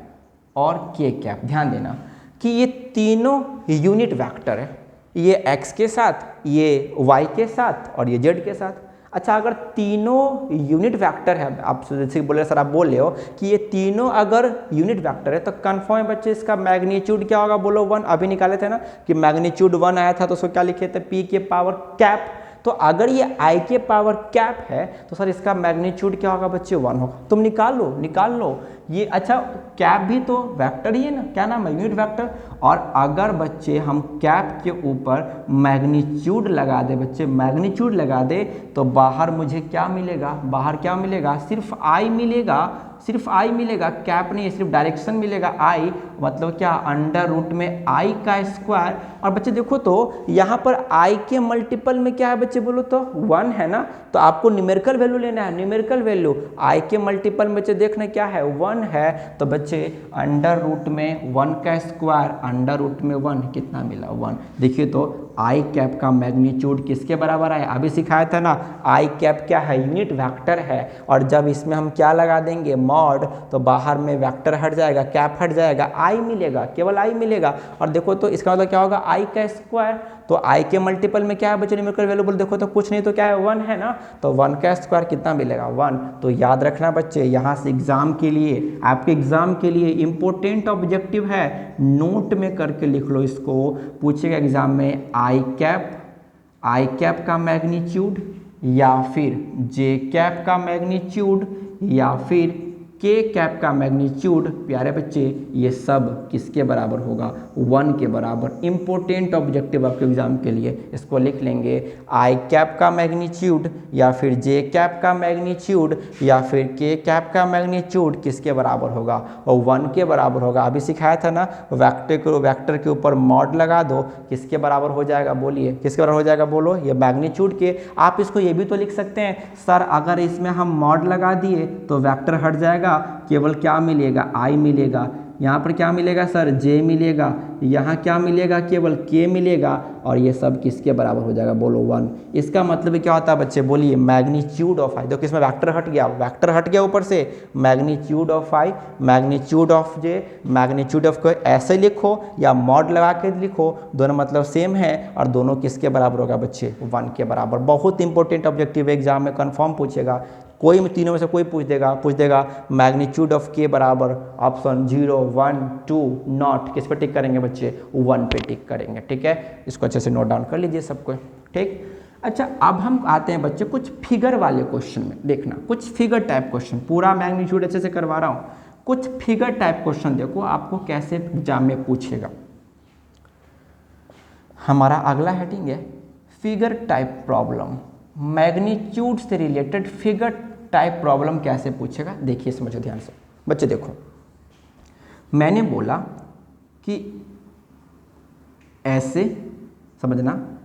S1: और K कैप, ध्यान देना कि ये तीनों यूनिट वेक्टर है, ये x के साथ, ये y के साथ और ये z के साथ। अच्छा अगर तीनों यूनिट वेक्टर है, आप जैसे बोले सर आप बोल रहे हो कि ये तीनों अगर यूनिट वेक्टर है तो कन्फर्म है बच्चे इसका मैग्नीट्यूड क्या होगा बोलो 1। अभी निकाले थे ना कि मैग्नीट्यूड 1 आया था तो उसको क्या लिखे थे, P के पावर कैप। तो अगर ये I के पावर कैप है तो सर इसका मैग्नीट्यूड क्या होगा बच्चे 1 होगा। तुम निकाल लो ये। अच्छा कैप भी तो वेक्टर ही है ना, क्या नाम है यूनिट वेक्टर। और अगर बच्चे हम कैप के ऊपर मैग्नीट्यूड लगा दे बच्चे, मैग्नीट्यूड लगा दे तो बाहर मुझे क्या मिलेगा, बाहर क्या मिलेगा, सिर्फ I मिलेगा, सिर्फ I मिलेगा, कैप नहीं, सिर्फ डायरेक्शन मिलेगा I, मतलब क्या अंडर रूट में I का स्क्वायर। और बच्चे देखो तो यहाँ पर I के मल्टीपल में क्या है बच्चे बोलो तो 1 है ना, तो आपको न्यूमेरिकल वैल्यू लेना है, न्यूमेरिकल वैल्यू I के मल्टीपल में बच्चे देखना क्या है 1 है, तो बच्चे अंडर रूट में 1 का स्क्वायर, अंडर रूट में 1 कितना मिला 1। देखिए तो आई कैप का मैग्नीट्यूड किसके बराबर है, अभी सिखाया था ना, आई कैप क्या है, यूनिट वेक्टर है, और जब इसमें हम क्या लगा देंगे मॉड, तो बाहर में वेक्टर हट जाएगा, कैप हट जाएगा, आई मिलेगा, केवल आई मिलेगा। और देखो तो इसका मतलब क्या होगा, आई का स्क्वायर, तो आई के मल्टीपल में क्या है बच्चे न्यूमेरिकल वैल्यूबल, देखो तो कुछ नहीं तो क्या है 1 है ना, तो 1 का स्क्वायर कितना मिलेगा 1। तो याद रखना बच्चे, यहाँ से एग्जाम के लिए, आपके एग्जाम के लिए इंपॉर्टेंट ऑब्जेक्टिव है, नोट में करके लिख लो इसको, पूछेगा एग्जाम में आई कैप का मैग्नीट्यूड या फिर जे कैप का मैग्नीट्यूड या फिर के कैप का मैग्नीट्यूड, प्यारे बच्चे ये सब किसके बराबर होगा, 1 के बराबर। इंपॉर्टेंट ऑब्जेक्टिव आपके एग्जाम के लिए, इसको लिख लेंगे, आई कैप का मैग्नीट्यूड या फिर जे कैप का मैग्नीट्यूड या फिर के कैप का मैग्नीट्यूड किसके बराबर होगा, और 1 के बराबर होगा। अभी सिखाया था ना, वेक्टर के ऊपर मॉड लगा दो, किसके बराबर हो जाएगा, बोलिए किसके बराबर हो जाएगा, बोलो, ये मैग्नीट्यूड के। आप इसको ये भी तो लिख सकते हैं, सर अगर इसमें हम मॉड लगा दिए तो वेक्टर हट जाएगा, केवल क्या मिलेगा, आई मिलेगा, यहाँ पर क्या मिलेगा सर, जे मिलेगा, यहाँ क्या मिलेगा, केवल के मिलेगा, और ये सब किसके बराबर हो जाएगा, बोलो 1। इसका मतलब क्या होता है बच्चे, बोलिए मैग्नीट्यूड ऑफ आई, देखो इसमें वेक्टर हट गया ऊपर से, magnitude of I, magnitude of J, magnitude of को ऐसे लिखो या मॉड लगा के लिखो, दोनों मतलब सेम है, और दोनों किसके बराबर होगा बच्चे, 1 के बराबर। बहुत इंपॉर्टेंट ऑब्जेक्टिव एग्जाम में कन्फर्म पूछेगा, कोई तीनों में से कोई पूछ देगा मैग्नीट्यूड ऑफ के बराबर ऑप्शन 0 1 2 नॉट, किस पे टिक करेंगे बच्चे, 1 पे टिक करेंगे, ठीक है। इसको अच्छे से नोट डाउन कर लीजिए सबको, ठीक। अच्छा, अब हम आते हैं बच्चे कुछ फिगर वाले क्वेश्चन में, देखना कुछ फिगर टाइप क्वेश्चन, पूरा मैग्नीट्यूड अच्छे से करवा रहा हूँ, कुछ फिगर टाइप क्वेश्चन देखो आपको कैसे एग्जाम में पूछेगा। हमारा अगला हेडिंग है फिगर टाइप प्रॉब्लम, मैग्नीट्यूड से रिलेटेड फिगर टाइप प्रॉब्लम कैसे पूछेगा, देखिए समझो ध्यान से बच्चे। देखो मैंने बोला कि ऐसे, समझना,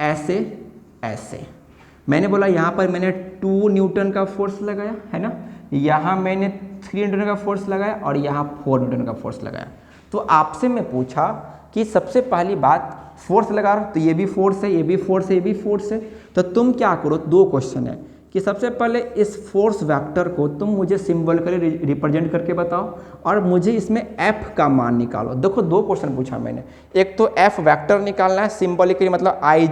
S1: ऐसे ऐसे, मैंने बोला यहाँ पर मैंने 2 न्यूटन का फोर्स लगाया है ना, यहाँ मैंने 3 न्यूटन का फोर्स लगाया और यहाँ 4 न्यूटन का फोर्स लगाया। तो आपसे मैं पूछा कि सबसे पहली बात, फोर्स लगा रहा हूँ तो ये भी फोर्स है, ये भी फोर्स है, ये भी फोर्स है, तो तुम क्या करो, 2 क्वेश्चन है कि सबसे पहले इस फोर्स वेक्टर को तुम मुझे सिंबॉलिकली रिप्रेजेंट करके बताओ और मुझे इसमें एफ का मान निकालो। देखो 2 क्वेश्चन पूछा मैंने, एक तो एफ वेक्टर निकालना है सिंबॉलिकली, मतलब आई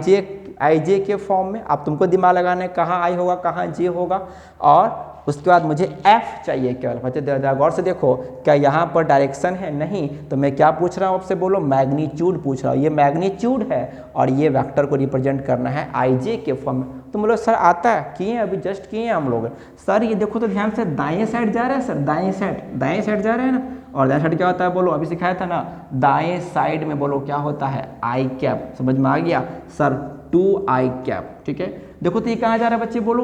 S1: जे के फॉर्म में, अब तुमको दिमाग लगाना है कहाँ आई होगा कहाँ जे होगा, और उसके बाद मुझे एफ चाहिए केवल। बच्चे गौर से देखो, क्या यहाँ पर डायरेक्शन है, नहीं, तो मैं क्या पूछ रहा हूँ आपसे, बोलो मैग्नीट्यूड पूछ रहा हूँ, ये मैग्नीट्यूड है और ये वेक्टर को रिप्रेजेंट करना है आई जे के फॉर्म में। तुम बोलो सर आता है, किए अभी जस्ट किए हम लोग, सर ये देखो तो ध्यान से, दाएं साइड जा रहा है सर, दाएं साइड जा रहा है ना, और दाएं साइड क्या होता है, बोलो अभी सिखाया था ना, दाएं साइड में बोलो क्या होता है, आई कैप, समझ में आ गया सर, 2 आई कैप, ठीक है। देखो तो ये कहाँ जा रहा है बच्चे, बोलो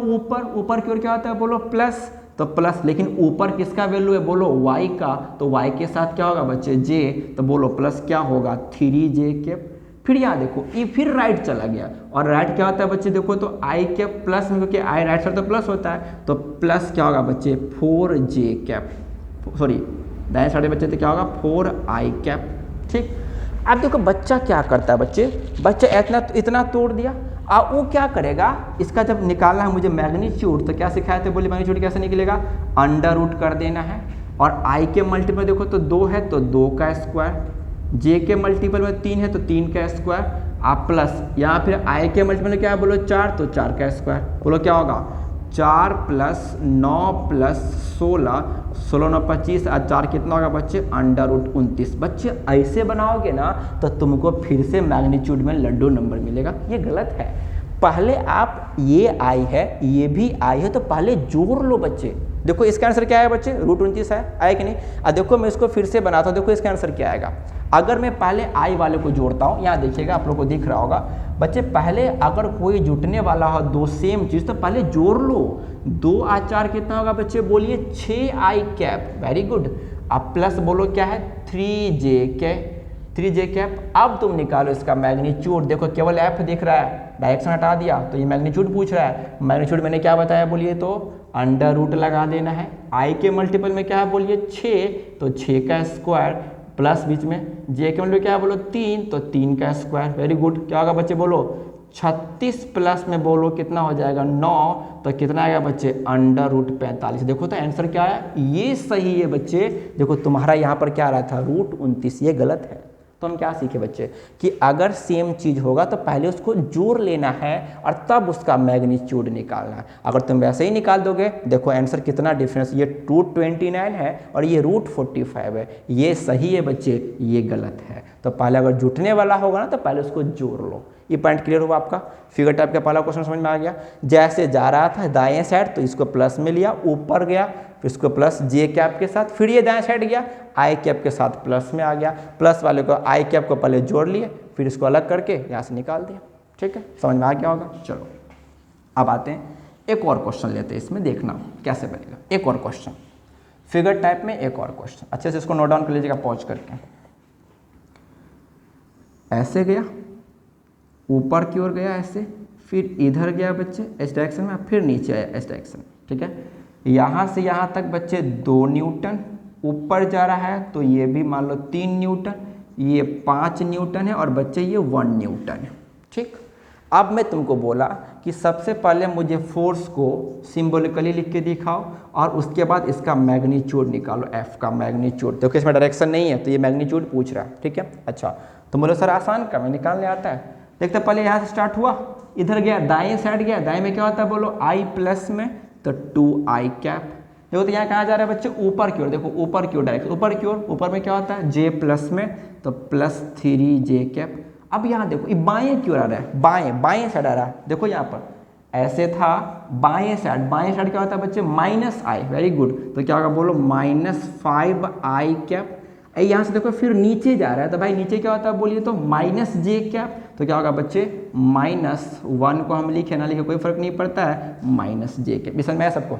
S1: ऊपर की ओर क्या होता है, बोलो प्लस, तो प्लस, लेकिन ऊपर किसका वैल्यू है, बोलो y का, तो y के साथ क्या होगा बच्चे, j, तो बोलो प्लस क्या होगा 3j कैप। फिर यहाँ देखो ये फिर राइट चला गया, और राइट क्या होता है बच्चे, देखो तो आई कैप प्लस में, क्योंकि आई राइट साइड तो प्लस होता है, तो प्लस क्या होगा बच्चे 4j कैप, सॉरी दाएं साइड बच्चे तो क्या होगा 4i कैप, ठीक। अब देखो बच्चा क्या करता है बच्चा इतना तोड़ दिया, अब वो क्या करेगा, इसका जब निकालना है मुझे मैग्नीट्यूड, तो क्या सिखाया थे, बोले मैग्नीट्यूड कैसे निकलेगा, अंडर रूट कर देना है, और आई के मल्टीपल देखो तो 2 है तो 2 का स्क्वायर, जे के मल्टीपल में 3 है तो 3 का स्क्वायर, आप प्लस यहाँ फिर आई के मल्टीपल में क्या है, बोलो 4 तो 4 का स्क्वायर, बोलो क्या होगा 4 + 9 + 16, 16 9 25 और 4 कितना होगा बच्चे, अंडर रूट 29। बच्चे ऐसे बनाओगे ना तो तुमको फिर से मैग्नीट्यूड में लड्डू नंबर मिलेगा, ये गलत है। पहले आप ये आई है ये भी आई है तो पहले जोड़ लो बच्चे। देखो इसका आंसर क्या है बच्चे, √29 है, आया कि नहीं। अब देखो मैं इसको फिर से बनाता हूँ, देखो इसका आंसर क्या आएगा। अगर मैं पहले आई वाले को जोड़ता हूँ, यहाँ देखिएगा आप लोग को दिख रहा होगा बच्चे, पहले अगर कोई जुटने वाला हो 2 सेम चीज़ तो पहले जोड़ लो। 2 और 4 कितना होगा बच्चे, बोलिए 6i कैप, वेरी गुड। अब प्लस बोलो क्या है 3j कैप। अब तुम निकालो इसका मैग्नीट्यूड, देखो केवल एफ दिख रहा है, डायरेक्शन हटा दिया तो ये मैग्नीट्यूड पूछ रहा है। मैग्नीट्यूड मैंने क्या बताया बोलिए, तो अंडर रूट लगा देना है। आई के मल्टीपल में क्या है बोलिए 6, तो 6 का स्क्वायर प्लस बीच में जे के मतलब क्या है बोलो 3, तो 3 का स्क्वायर। Very good. क्या होगा बच्चे बोलो 36 प्लस में बोलो कितना हो जाएगा 9, तो कितना आएगा बच्चे √45। देखो तो आंसर क्या है, ये सही है बच्चे। देखो तुम्हारा यहाँ पर क्या आ रहा था √29, ये गलत है। तो हम क्या सीखे बच्चे कि अगर सेम चीज़ होगा तो पहले उसको जोड़ लेना है और तब उसका मैग्नीट्यूड निकालना है। अगर तुम वैसे ही निकाल दोगे, देखो आंसर कितना डिफरेंस, ये √29 है और ये √45 है। ये सही है बच्चे, ये गलत है। तो पहले अगर जुटने वाला होगा ना तो पहले उसको जोड़ लो। ये पॉइंट क्लियर हुआ आपका। फिगर टाइप का पहला क्वेश्चन समझ में आ गया। जैसे जा रहा था दाएं साइड तो इसको प्लस में लिया, ऊपर गया फिर इसको प्लस जे कैप के साथ, फिर ये दाएं साइड गया आई कैप के साथ प्लस में आ गया। प्लस वाले को आई कैप को पहले जोड़ लिए, फिर इसको अलग करके यहाँ से निकाल दिया। ठीक है, समझ में आ गया होगा। चलो अब आते हैं एक और क्वेश्चन लेते हैं, इसमें देखना कैसे बनेगा। एक और क्वेश्चन फिगर टाइप में, एक और क्वेश्चन अच्छे से इसको नोट डाउन कर लीजिएगा पॉज करके। ऐसे गया, ऊपर की ओर गया ऐसे, फिर इधर गया बच्चे इस डायरेक्शन में, फिर नीचे आया इस डायरेक्शन में। ठीक है, यहाँ से यहाँ तक बच्चे 2 न्यूटन, ऊपर जा रहा है तो ये भी मान लो 3 न्यूटन, ये 5 न्यूटन है और बच्चे ये 1 न्यूटन है। ठीक, अब मैं तुमको बोला कि सबसे पहले मुझे फोर्स को सिंबॉलिकली लिख के दिखाओ और उसके बाद इसका मैग्नीट्यूड निकालो, एफ का मैग्नीट्यूड। देखो इसमें डायरेक्शन नहीं है तो ये मैग्नीट्यूड पूछ रहा है। ठीक है, अच्छा तो बोलो सर आसान का मैं निकालने आता है। देखते पहले यहाँ से स्टार्ट हुआ, इधर गया दाएं साइड गया, दाएं में क्या होता है बोलो आई प्लस में तो 2i कैप। देखो तो यहाँ कहाँ जा रहा है बच्चे ऊपर की ओर, देखो ऊपर की ओर डायरेक्ट ऊपर की ओर, ऊपर में क्या होता है j प्लस में तो +3j कैप। अब यहाँ देखो ये बाएं की ओर आ रहा है, बाएं साइड आ रहा है। देखो यहाँ पर ऐसे था बाएं साइड क्या होता है बच्चे -i। वेरी गुड, तो क्या होगा बोलो -5i कैप। यहाँ से देखो फिर नीचे जा रहा है तो भाई नीचे क्या होता है बोलिए तो -j कैप। तो क्या होगा बच्चे -1 को हम लिखे ना लिखे कोई फर्क नहीं पड़ता है, -j कैप। समझ में आया सबको?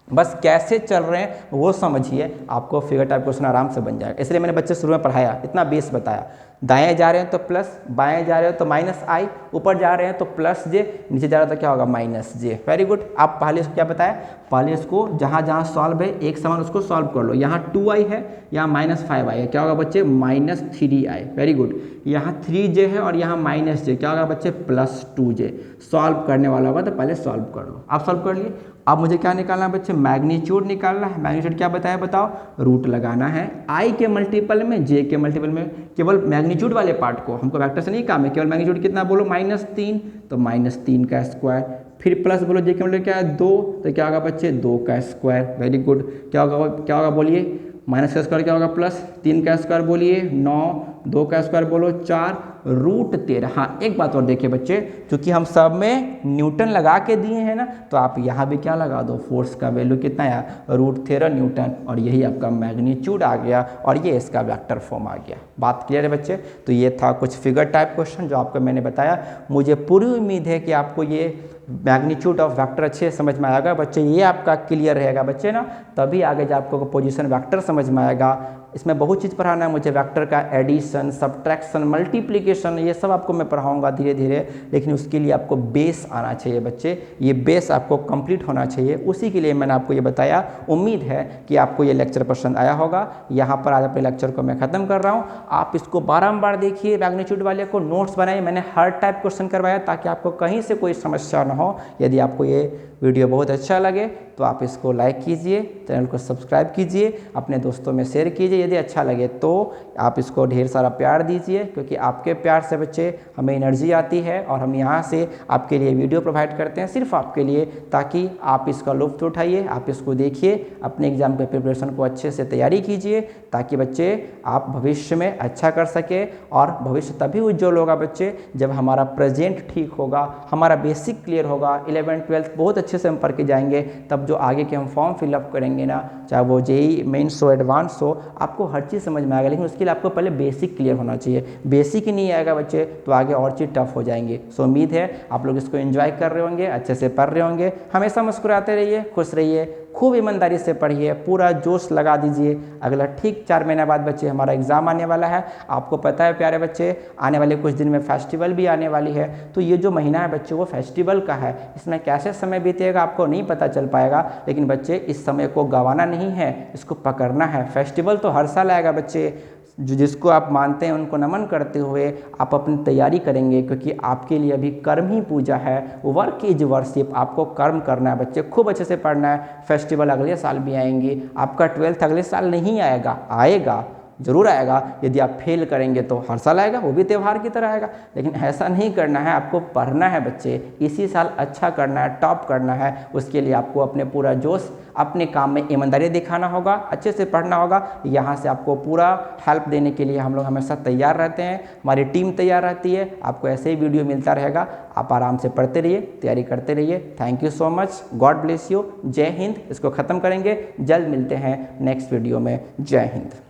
S1: बस कैसे चल रहे हैं वो समझिए, आपको फिगर टाइप क्वेश्चन आराम से बन जाएगा। इसलिए मैंने बच्चे शुरू में पढ़ाया, इतना बेस बताया। दाएं जा रहे हैं तो प्लस, बाएं जा रहे हो तो -i, ऊपर जा रहे हैं तो +j, नीचे जा रहा है तो क्या होगा -j। Very good. आप पहले इसको क्या बताया, पहले इसको जहाँ जहाँ सॉल्व है एक समान उसको सॉल्व कर लो। यहाँ 2i है, यहाँ -5i है, क्या होगा बच्चे -3i। Very good. यहाँ 3j है और यहाँ -j, क्या होगा बच्चे +2j। सॉल्व करने वाला होगा तो पहले सॉल्व कर लो। आप सॉल्व कर लिए, अब मुझे क्या निकालना है बच्चे मैग्नीट्यूड निकालना है। मैग्नीट्यूड क्या बताया बताओ, रूट लगाना है i के मल्टीपल में j के मल्टीपल में। केवल मैग्नीट्यूड वाले पार्ट को, हमको वेक्टर से नहीं काम है, केवल मैग्नीट्यूड कितना बोलो -3 तो -3 का स्क्वायर, फिर प्लस बोलो j के मल्टीपल क्या है 2 तो क्या होगा बच्चे 2 का स्क्वायर। Very good. क्या होगा बोलिए, माइनस का स्क्वायर क्या होगा +3 का स्क्वायर बोलिए 9, 2 का स्क्वायर बोलो 4, √13। हाँ एक बात और देखिए बच्चे, क्योंकि हम सब में न्यूटन लगा के दिए हैं ना, तो आप यहाँ भी क्या लगा दो, फोर्स का वैल्यू कितना आया √13 न्यूटन, और यही आपका मैग्नीट्यूड आ गया और ये इसका वेक्टर फॉर्म आ गया। बात क्लियर है बच्चे? तो ये था कुछ फिगर टाइप क्वेश्चन जो आपको मैंने बताया। मुझे पूरी उम्मीद है कि आपको ये मैग्नीट्यूड ऑफ वेक्टर अच्छे समझ में आएगा बच्चे। ये आपका क्लियर रहेगा बच्चे ना, तभी आगे जब आपको पोजीशन वेक्टर समझ में आएगा। इसमें बहुत चीज़ पढ़ाना है मुझे, वेक्टर का एडिशन, सब्ट्रैक्शन, मल्टीप्लिकेशन, ये सब आपको मैं पढ़ाऊंगा धीरे धीरे, लेकिन उसके लिए आपको बेस आना चाहिए बच्चे। ये बेस आपको कंप्लीट होना चाहिए, उसी के लिए मैंने आपको ये बताया। उम्मीद है कि आपको ये लेक्चर पसंद आया होगा। यहाँ पर आज अपने लेक्चर को मैं ख़त्म कर रहा हूँ। आप इसको बारंबार देखिए, मैग्नीट्यूड वाले को नोट्स बनाइए। मैंने हर टाइप क्वेश्चन करवाया ताकि आपको कहीं से कोई समस्या ना हो। यदि आपको ये वीडियो बहुत अच्छा लगे तो आप इसको लाइक कीजिए, चैनल को सब्सक्राइब कीजिए, अपने दोस्तों में शेयर कीजिए। यदि अच्छा लगे तो आप इसको ढेर सारा प्यार दीजिए, क्योंकि आपके प्यार से बच्चे हमें एनर्जी आती है और हम यहाँ से आपके लिए वीडियो प्रोवाइड करते हैं सिर्फ आपके लिए, ताकि आप इसका लुत्फ़ उठाइए, आप इसको देखिए, अपने एग्ज़ाम के प्रिपरेशन को अच्छे से तैयारी कीजिए, ताकि बच्चे आप भविष्य में अच्छा कर सके। और भविष्य तभी उज्जवल होगा बच्चे जब हमारा प्रेजेंट ठीक होगा, हमारा बेसिक क्लियर होगा, 11th 12th बहुत अच्छे से हम पढ़ के जाएंगे। तब जो आगे के हम फॉर्म फिलअप करेंगे ना, चाहे वो जेईई मेंस हो, एडवांस हो, आपको हर चीज़ समझ में आएगा। लेकिन उसके लिए आपको पहले बेसिक क्लियर होना चाहिए। बेसिक ही नहीं आएगा बच्चे तो आगे और चीज़ टफ हो जाएंगे। सो उम्मीद है आप लोग इसको एंजॉय कर रहे होंगे, अच्छे से पढ़ रहे होंगे। हमेशा मुस्कुराते रहिए, खुश रहिए, खूब ईमानदारी से पढ़िए, पूरा जोश लगा दीजिए। अगला ठीक 4 महीने बाद बच्चे हमारा एग्ज़ाम आने वाला है। आपको पता है प्यारे बच्चे, आने वाले कुछ दिन में फेस्टिवल भी आने वाली है। तो ये जो महीना है बच्चे वो फेस्टिवल का है, इसमें कैसे समय बीतेगा आपको नहीं पता चल पाएगा। लेकिन बच्चे इस समय को गंवाना नहीं है, इसको पकड़ना है। फेस्टिवल तो हर साल आएगा बच्चे, जो जिसको आप मानते हैं उनको नमन करते हुए आप अपनी तैयारी करेंगे, क्योंकि आपके लिए अभी कर्म ही पूजा है। वर्क इज वर्शिप, आपको कर्म करना है बच्चे, खूब अच्छे से पढ़ना है। फेस्टिवल अगले साल भी आएंगी, आपका 12th अगले साल नहीं आएगा, आएगा जरूर आएगा। यदि आप फेल करेंगे तो हर साल आएगा, वो भी त्यौहार की तरह आएगा। लेकिन ऐसा नहीं करना है, आपको पढ़ना है बच्चे, इसी साल अच्छा करना है, टॉप करना है। उसके लिए आपको अपने पूरा जोश, अपने काम में ईमानदारी दिखाना होगा, अच्छे से पढ़ना होगा। यहाँ से आपको पूरा हेल्प देने के लिए हम लोग हमेशा तैयार रहते हैं, हमारी टीम तैयार रहती है। आपको ऐसे ही वीडियो मिलता रहेगा, आप आराम से पढ़ते रहिए, तैयारी करते रहिए। Thank you so much, God bless you, जय हिंद। इसको ख़त्म करेंगे, जल्द मिलते हैं नेक्स्ट वीडियो में। जय हिंद।